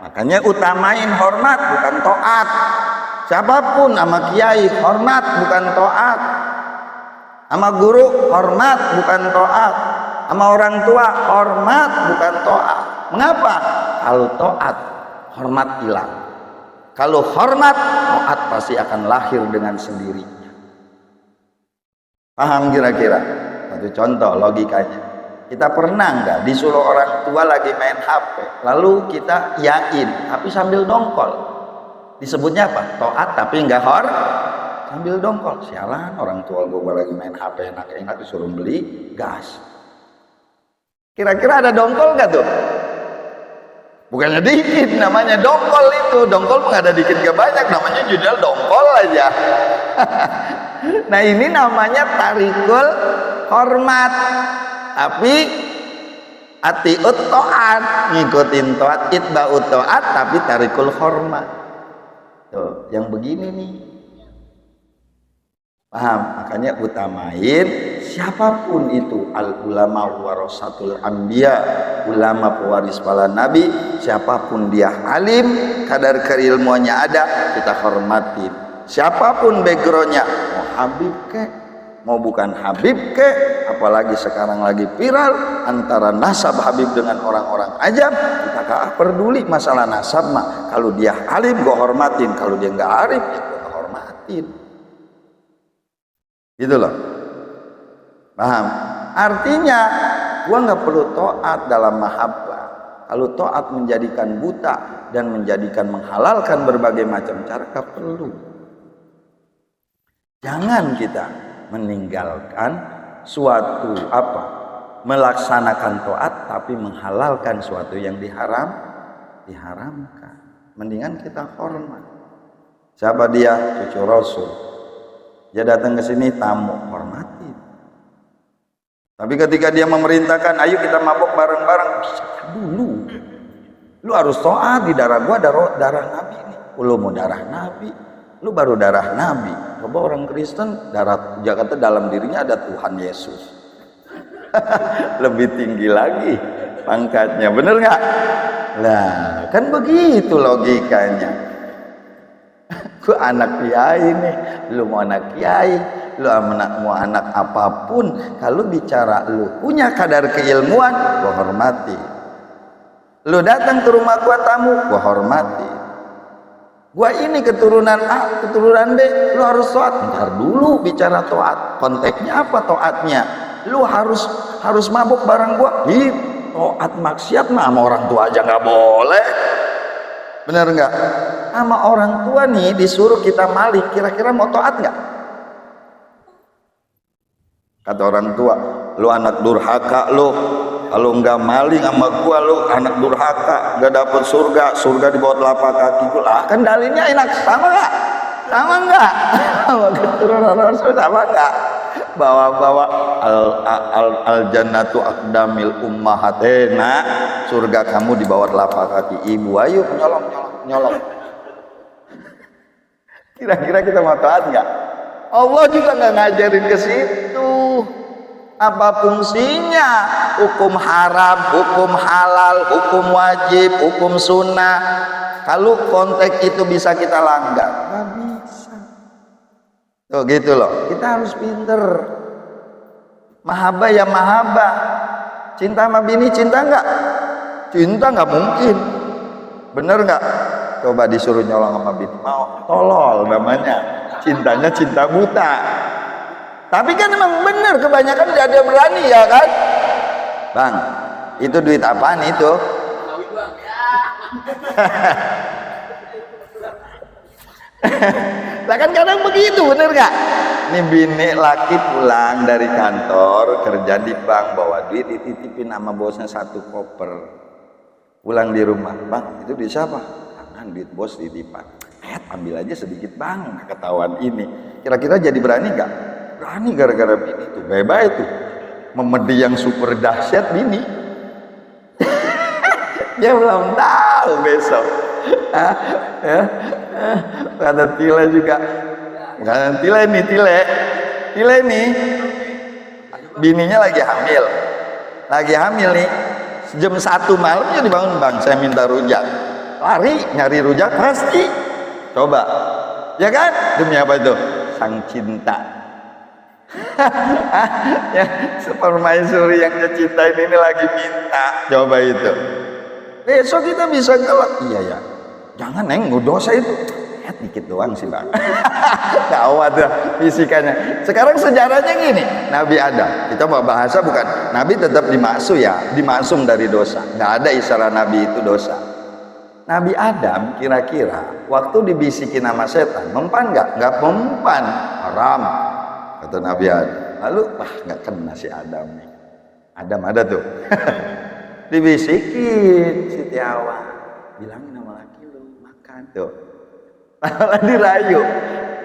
Makanya utamain hormat bukan taat. Siapapun, sama kiai hormat bukan taat, sama guru hormat bukan taat, sama orang tua hormat bukan taat. Mengapa? Kalau taat hormat hilang. Kalau hormat, taat pasti akan lahir dengan sendirinya. Paham kira-kira? Satu contoh logikanya, kita pernah nggak disuruh orang tua lagi main HP, lalu kita yain tapi sambil dongkol? Disebutnya apa? Taat tapi enggak sambil dongkol. Sialan, orang tua gue lagi main HP enak-enak disuruh beli gas. Kira-kira ada dongkol nggak tuh? Bukannya dikit, namanya dongkol itu. Dongkol nggak ada dikit nggak banyak, namanya judul dongkol aja. Nah ini namanya tarikul hormat. Tapi atiut taat, ngikutin taat, itba'ut taat, tapi tarikul hormat. Tuh, yang begini nih, paham? Makanya utamain siapapun itu, al ulama warasatul anbiya, ulama pewaris para nabi, siapapun dia alim, kadar keilmuannya ada, kita hormatin. Siapapun backgroundnya, mau Habib kek, mau bukan Habib kek, apalagi sekarang lagi viral antara nasab Habib dengan orang-orang ajam, kita gak peduli masalah nasab mah. Kalau dia alim gue hormatin, kalau dia nggak alim ya gue gak hormatin. Gitu loh, paham? Artinya gue nggak perlu taat dalam mahabbah. Kalau taat menjadikan buta dan menjadikan menghalalkan berbagai macam cara, gak perlu. Jangan kita meninggalkan suatu melaksanakan taat tapi menghalalkan suatu yang diharamkan. Mendingan kita hormat. Siapa dia? Cucu Rasul. Dia datang ke sini tamu, hormati. Tapi ketika dia memerintahkan, ayo kita mabok bareng-bareng, dulu. Lu harus taat, di darah gua darah Nabi nih. Lu mau darah Nabi, lu baru darah Nabi. Coba orang Kristen darah Jakarta, dalam dirinya ada Tuhan Yesus. Lebih tinggi lagi pangkatnya, bener nggak? Lah kan begitu logikanya. Gue anak kiai nih, lu mau anak kiai, lu mau anak apapun, kalau bicara lu punya kadar keilmuan, gue hormati. Lu datang ke rumah gua tamu, gua hormati. Gua ini keturunan A, keturunan B, lu harus taat. Bentar dulu bicara taat. Konteksnya apa taatnya? Lu harus mabuk bareng gua. Ih, taat maksiat mah sama orang tua aja nggak boleh. Bener nggak? Sama orang tua nih disuruh kita maling, kira-kira mau taat nggak? Kata orang tua, lu anak durhaka lu. Kalau nggak maling sama gua lu anak durhaka, nggak dapet surga, surga di bawah telapak kaki gua. Lah kan dalilnya enak, sama nggak? Sama nggak? Keturunan Rasul sama nggak? Bawa-bawa al jannatu aqdamil ummahat. Nak, surga kamu di bawah telapak kaki ibu. Ayo nyolong. Kira-kira kita mau taat nggak? Allah juga nggak ngajarin ke situ. Apa fungsinya? Hukum haram, hukum halal, hukum wajib, hukum sunnah. Kalau konteks itu bisa kita langgar, nggak bisa. Tuh gitu loh. Kita harus pinter. Mahabbah ya mahabbah. Cinta sama bini cinta nggak? Cinta nggak mungkin. Bener nggak? Coba disuruh nyolong sama bini mau, tolol namanya. Cintanya cinta buta. Tapi kan emang bener kebanyakan gak ada berani ya kan? Bang, itu duit apaan itu? Lah kan kadang begitu, bener gak? Nih bini laki pulang dari kantor, kerja di bank, bawa duit dititipin sama bosnya 1 koper. Pulang di rumah, bang itu duit siapa? Jangan, duit bos titipan. Ambil aja sedikit bang, ketahuan ini. Kira-kira jadi berani gak? Berani gara-gara bini tuh, bye-bye tuh. Memedi yang super dahsyat bini. Dia belum tahu besok. Kata Tile juga. Kata Tile nih. Bininya lagi hamil. Lagi hamil nih. Jam 1 malamnya dibangun, bang saya minta rujak. Lari nyari rujak pasti. Coba. Ya kan? Demi apa itu? Sang cinta. Ya, permaisuri yang dia cintain ini lagi minta. Coba itu. Besok kita bisa galak. Iya ya. Jangan neng, dosa itu. Dikit doang sih bang. Gawat dah bisikannya. Sekarang sejarahnya gini. Nabi Adam. Kita mau bahasa bukan. Nabi tetap dimaksum ya. Dimaksum dari dosa. Nggak ada istilah Nabi itu dosa. Nabi Adam kira-kira waktu dibisikin sama setan mempan nggak? Nggak mempan. Haram. Kata Nabi Adam. Lalu nggak kena si Adam nih. Adam ada tuh. Dibisikin Siti Hawa. Bilangin sama laki lu makan tuh. Malah dirayu.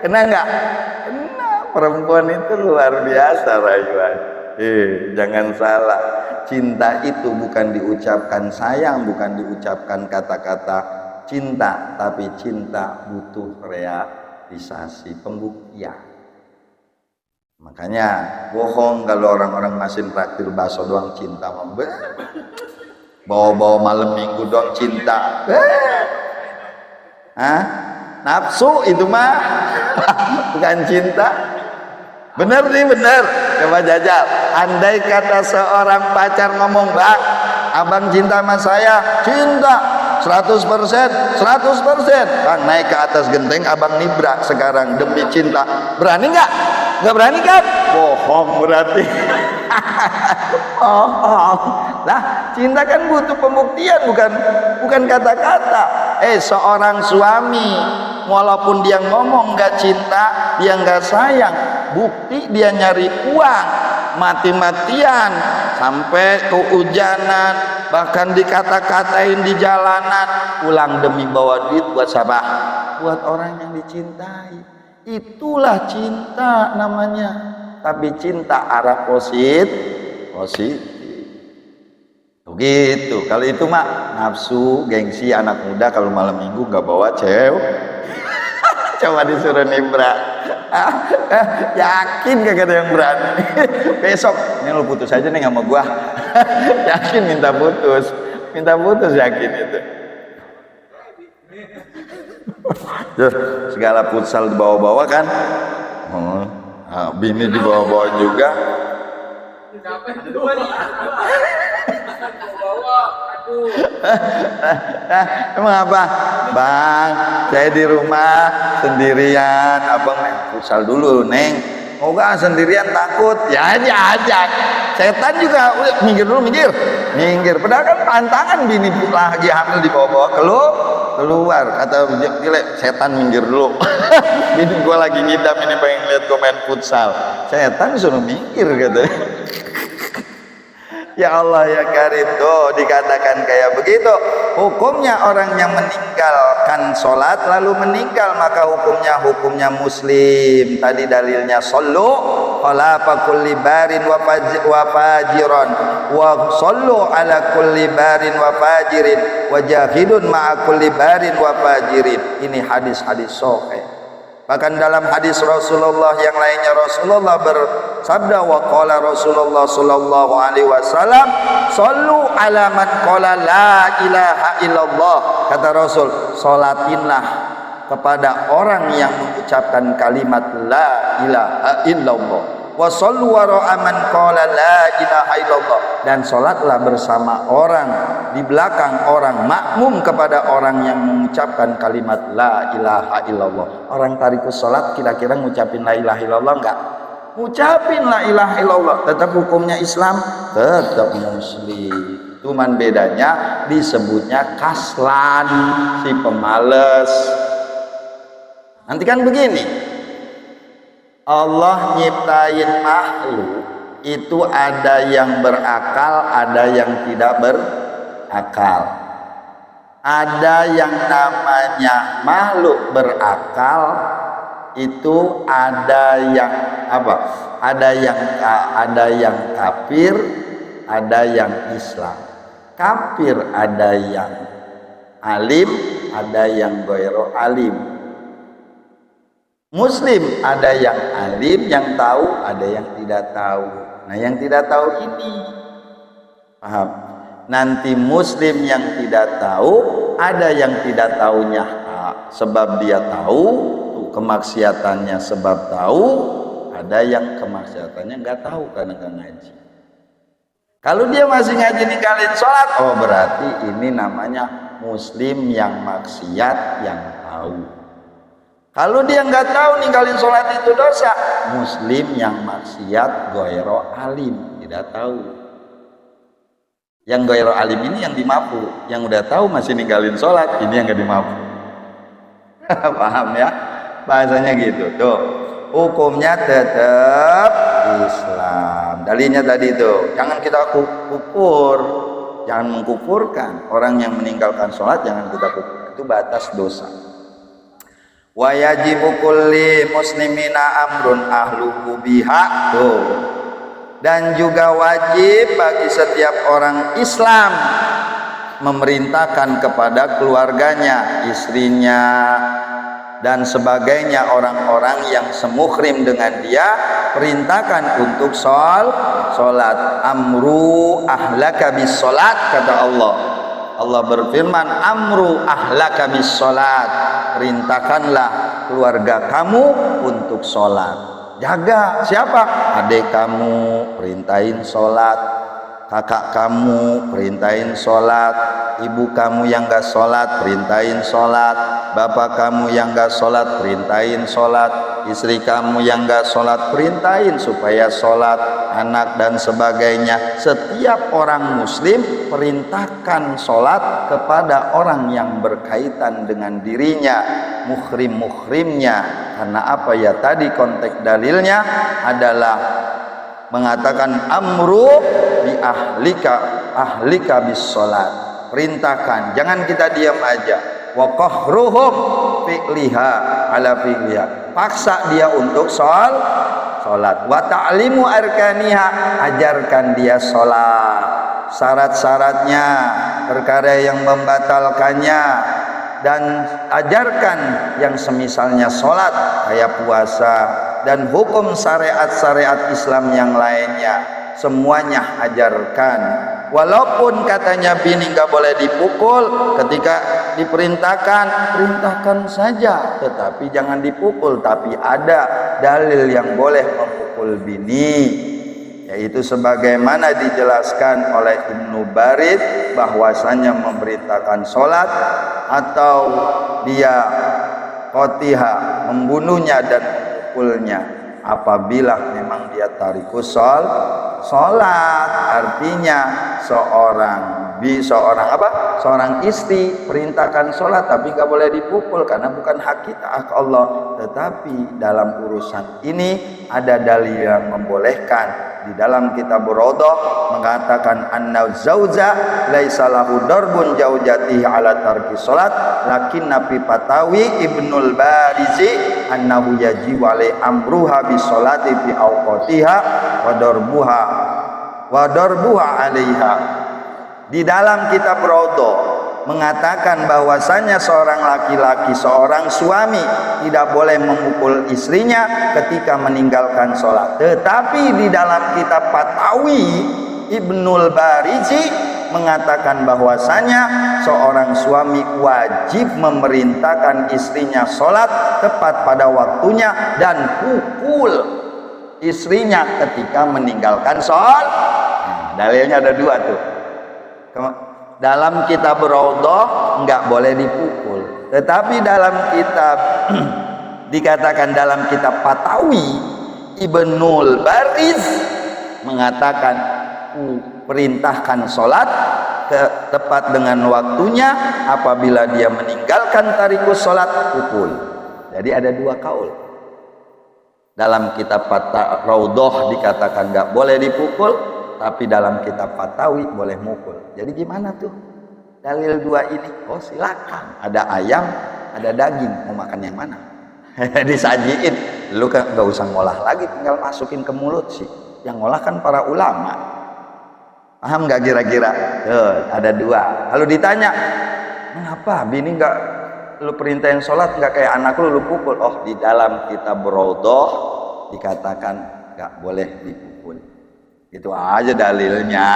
Kena nggak? Kena. Perempuan itu luar biasa rayuan. Jangan salah. Cinta itu bukan diucapkan sayang, bukan diucapkan kata-kata cinta, tapi cinta butuh realisasi, pembuktian. Makanya bohong kalau orang-orang masih traktir bakso doang cinta, bawa-bawa malam minggu doang cinta. Nafsu itu mah bukan cinta. Bener nih, bener. Coba jajal. Andai kata seorang pacar ngomong, bang, abang cinta sama saya, cinta 100%, 100%. Bang naik ke atas genteng, abang nibrak sekarang demi cinta. Berani nggak? Nggak berani kan? Bohong berarti. Bohong. Lah, cinta kan butuh pembuktian, bukan kata-kata. Seorang suami walaupun dia ngomong nggak cinta, dia nggak sayang, bukti dia nyari uang mati-matian sampai kehujanan, bahkan dikata-katain di jalanan, pulang demi bawa duit buat siapa? Buat orang yang dicintai. Itulah cinta namanya. Tapi cinta arah positif. Begitu. Kalau itu mah nafsu, gengsi anak muda kalau malam minggu nggak bawa cewek. Coba disuruh nibrak. Yakin gak ada yang berani. Besok ini lu putus aja nih sama gua. Yakin minta putus yakin itu. Segala futsal dibawa-bawa kan. Bini dibawa-bawa juga. Emang apa? Bang, saya di rumah sendirian. Abang main futsal dulu, Neng. Oh enggak, sendirian takut. Ya aja. Setan juga, minggir dulu, minggir. Padahal kan pantangan bini lagi hamil di bawah keluar. Kata setan minggir dulu. Bini gua lagi ngidam ini pengen lihat gua main futsal. Setan suruh minggir katanya. Ya Allah ya Karim, tuh dikatakan kayak begitu. Hukumnya orang yang meninggalkan sholat lalu meninggal, maka hukumnya muslim. Tadi dalilnya sallu khalafa kulli barin wa fajiran wa sallu ala kulli barin wa fajirin wa jahidun ma'a kulli barin wa fajirin. Ini hadis-hadis sahih. Bahkan dalam hadis Rasulullah yang lainnya, Rasulullah bersabda, wa qala Rasulullah sallallahu alaihi wasallam, sallu ala man qala la ilaha illallah. Kata Rasul, salatinlah kepada orang yang mengucapkan kalimat la ilaha illallah. Wa sallu wara'a man qala la ilaha illallah, dan salatlah bersama orang, di belakang orang, makmum kepada orang yang mengucapkan kalimat la ilaha illallah. Orang tarikus salat kira-kira ngucapin la ilaha illallah enggak? Ngucapin la ilaha illallah, tetap hukumnya Islam, tetap muslim. Cuman bedanya disebutnya kaslan, si pemalas. Nanti kan begini, Allah nyiptain makhluk itu ada yang berakal, ada yang tidak berakal. Ada yang namanya makhluk berakal itu ada yang apa? Ada yang kafir, ada yang Islam. Kafir ada yang alim, ada yang ghairu alim. Muslim ada yang alim, yang tahu, ada yang tidak tahu. Nah, yang tidak tahu ini paham. Nanti muslim yang tidak tahu, ada yang tidak tahunya sebab dia tahu, kemaksiatannya sebab tahu, ada yang kemaksiatannya nggak tahu karena nggak ngaji. Kalau dia masih ngaji ninggalin sholat, oh berarti ini namanya muslim yang maksiat yang tahu. Kalau dia nggak tahu ninggalin sholat itu dosa, muslim yang maksiat ghairu alim, tidak tahu. Yang ghairu alim ini yang dimafu, yang udah tahu masih ninggalin sholat, ini yang nggak dimafu. Paham ya? Bahasanya gitu. Tuh, hukumnya tetap Islam. Dalilnya tadi itu, jangan kita kufur, jangan mengkufurkan orang yang meninggalkan sholat, jangan kita kufur. Itu batas dosa. Wa yajibu kulli muslimina amrun ahluhu biha. Tuh. Dan juga wajib bagi setiap orang Islam memerintahkan kepada keluarganya, istrinya dan sebagainya, orang-orang yang semuhrim dengan dia, perintahkan untuk sholat. Amru ahlaka bis sholat, kata Allah. Allah berfirman, amru ahlaka bis sholat, perintahkanlah keluarga kamu untuk sholat. Jaga siapa? Adik kamu perintahin sholat, kakak kamu perintahin sholat, ibu kamu yang gak sholat perintahin sholat, bapak kamu yang gak sholat perintahin sholat, istri kamu yang gak sholat perintahin supaya sholat, anak dan sebagainya. Setiap orang muslim perintahkan sholat kepada orang yang berkaitan dengan dirinya, muhrim-muhrimnya. Karena apa ya, tadi konteks dalilnya adalah mengatakan amru bi ahlika bis sholat, perintahkan, jangan kita diam aja. Wa qahruhum fi'liha ala fi'liha, paksa dia untuk sholat. Wa ta'limu arkaniha, ajarkan dia sholat, syarat-syaratnya, perkara yang membatalkannya, dan ajarkan yang semisalnya sholat kayak puasa dan hukum syariat-syariat Islam yang lainnya, semuanya ajarkan. Walaupun katanya bini nggak boleh dipukul, ketika diperintahkan, perintahkan saja, tetapi jangan dipukul. Tapi ada dalil yang boleh memukul bini. yaitu sebagaimana dijelaskan oleh Ibnu Barid bahwasanya memerintahkan sholat atau dia qatiha membunuhnya dan memukulnya apabila memang dia tarikus sholat, artinya seorang istri perintahkan sholat tapi nggak boleh dipukul karena bukan hak kita, hak Allah. Tetapi dalam urusan ini ada dalil yang membolehkan. Di dalam kitab Rawdah mengatakan anna zauja laisa lahu darbun jaujatihi ala tarki sholat, lakin Nabi Fatawi Ibnul Barizi annahu yajibu alai amruha bis sholati fi awqatiha wa darbuha alaiha. Di dalam kitab Rawdah mengatakan bahwasanya seorang laki-laki, seorang suami tidak boleh memukul istrinya ketika meninggalkan sholat. Tetapi di dalam kitab Fatawi Ibnul Barizi mengatakan bahwasanya seorang suami wajib memerintahkan istrinya sholat tepat pada waktunya dan pukul istrinya ketika meninggalkan sholat. Dalilnya ada dua tuh. Dalam kitab Rawdah enggak boleh dipukul, tetapi dalam kitab dikatakan dalam kitab Fatawi Ibnul Bariz mengatakan perintahkan sholat tepat dengan waktunya, apabila dia meninggalkan tarikus sholat pukul. Jadi ada dua kaul. Dalam kitab Rawdah dikatakan enggak boleh dipukul, tapi dalam kitab Fatawi boleh mukul. Jadi gimana tuh dalil dua ini? Oh silakan, ada ayam ada daging, mau makan yang mana? Disajiin, lu kan gak usah ngolah lagi, tinggal masukin ke mulut sih. Yang ngolah kan para ulama. Paham gak kira-kira? Ada dua. Kalau ditanya mengapa bini gak lu perintahin sholat gak kayak anak lu pukul? Oh di dalam kitab Rawdah dikatakan gak boleh dipukul. Itu aja dalilnya,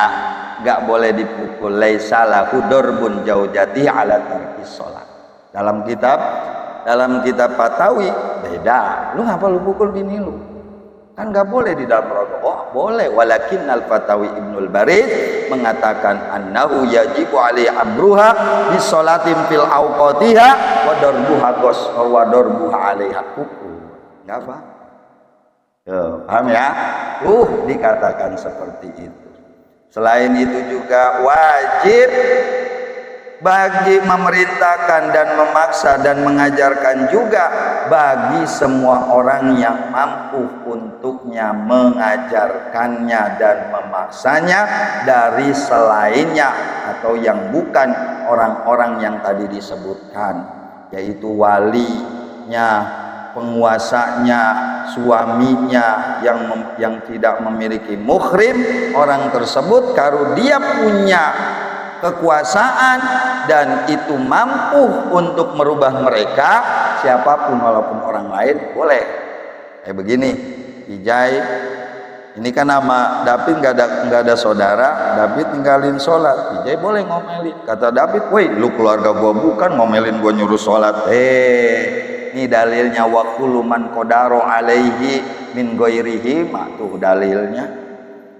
nggak boleh dipukul. Laisa lahu darbun jaujati ala tarki sholat. Dalam kitab Fatawi beda. Lu ngapa lu pukul bini lu? Kan nggak boleh di dalam Rawdah. Oh boleh. Walakin al Fatawi Ibnul Barid mengatakan annahu yajibu alaihi amruha bis sholatin fil awqatiha wa darbuha alaiha pukul. Nggak apa? Paham ya? Dikatakan seperti itu. Selain itu juga wajib bagi memerintahkan dan memaksa dan mengajarkan juga bagi semua orang yang mampu untuknya mengajarkannya dan memaksanya dari selainnya atau yang bukan orang-orang yang tadi disebutkan, yaitu walinya, penguasanya, suaminya yang tidak memiliki muhrim. Orang tersebut kalau dia punya kekuasaan dan itu mampu untuk merubah mereka, siapapun walaupun orang lain boleh. Kayak begini, Ijai ini kan nama David nggak ada saudara, David tinggalin sholat, Ijai boleh ngomelin. Kata David, woi lu keluarga gua bukan ngomelin gua nyuruh sholat. Ini dalilnya wa kullu man qadara alaihi min ghairihi, tuh dalilnya.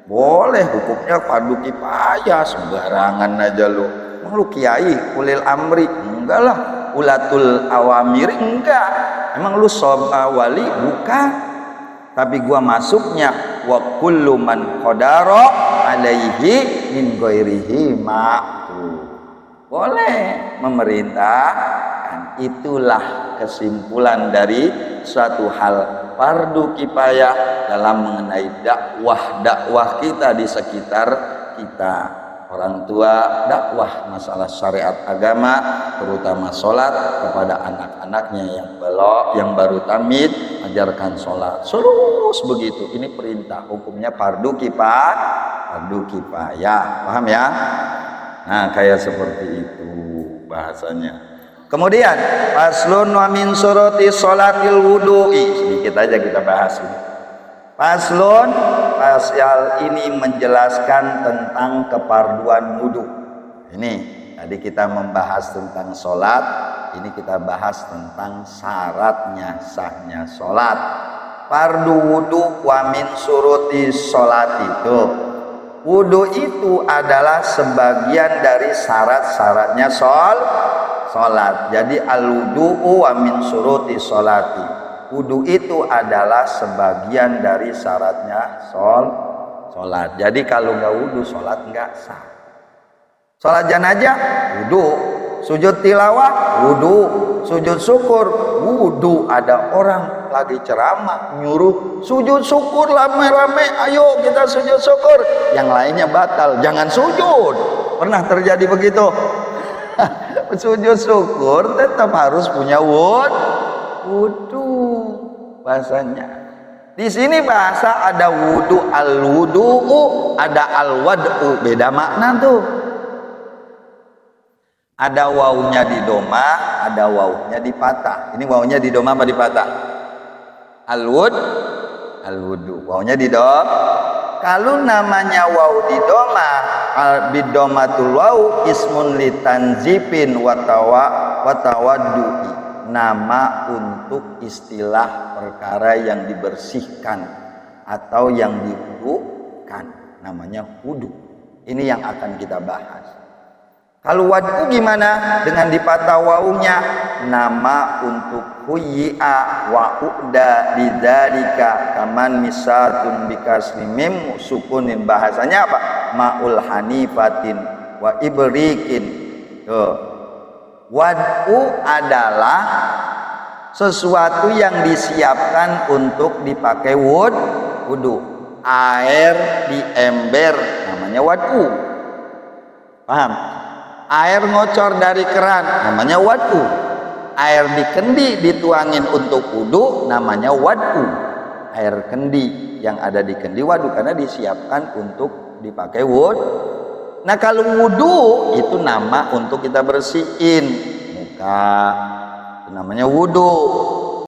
Boleh, hukumnya fardu kifayah, sembarangan aja lu. Emang lu kiai ulil amri? Enggak lah. Ulatul awamir? Enggak. Emang lu wali? Bukan. Tapi gua masuknya wa kullu man qadara alaihi min ghairihi tuh. Boleh memerintah. Itulah kesimpulan dari suatu hal fardu kifayah dalam mengenai dakwah kita di sekitar kita. Orang tua dakwah masalah syariat agama, terutama sholat kepada anak-anaknya yang baru tamid, ajarkan sholat terus begitu. Ini perintah, hukumnya fardu kifayah. Paham ya? Nah kayak seperti itu bahasanya. Kemudian faslun wa min syuruti sholatil wudu'i, sedikit aja kita bahas ini. Faslun, pasal ini menjelaskan tentang kefarduan wudu. Ini tadi kita membahas tentang sholat, ini kita bahas tentang syaratnya sahnya sholat. fardu wudu wa min suruti sholat itu. Wudu itu adalah sebagian dari syarat-syaratnya sholat. Jadi al-wudu'u wa min suruti sholati. Wudu itu adalah sebagian dari syaratnya sholat. Jadi kalau nggak wudu sholat nggak sah. Sholat jenazah wudu, sujud tilawah wudu, sujud syukur wudu. Ada orang lagi ceramah nyuruh sujud syukur rame-rame, ayo kita sujud syukur, yang lainnya batal, jangan sujud. Pernah terjadi begitu? Sujud syukur tetap harus punya wudu bahasanya. Di sini bahasa ada wudu, al-wudu'u, ada al-wad'u, beda makna tuh. Ada wawunya di doma, ada wawunya di patah. Ini wawunya di doma apa di patah? Al-wudu. Wawunya di dom. Kalau namanya wawu di doma, bidomatul wawu ismun litanzipin watawaddu'i. Nama untuk istilah perkara yang dibersihkan atau yang diwudukan, namanya wudu. Ini yang akan kita bahas. Kalau wad'u gimana? Dengan dipatah wawunya, nama untuk huyya wa uqda lidzalika kaman misatun bikasri mim sukunin. Bahasanya apa? Ma'ul hanifatin wa ibrikin. Wad'u adalah sesuatu yang disiapkan untuk dipakai wudu. Air di ember namanya wad'u. Paham? Air ngocor dari keran namanya wad'u. Air di kendi dituangin untuk wudu namanya wad'u. Air kendi yang ada di kendi wad'u karena disiapkan untuk dipakai wudu. Nah kalau wudu itu nama untuk kita bersihin muka, itu namanya wudu.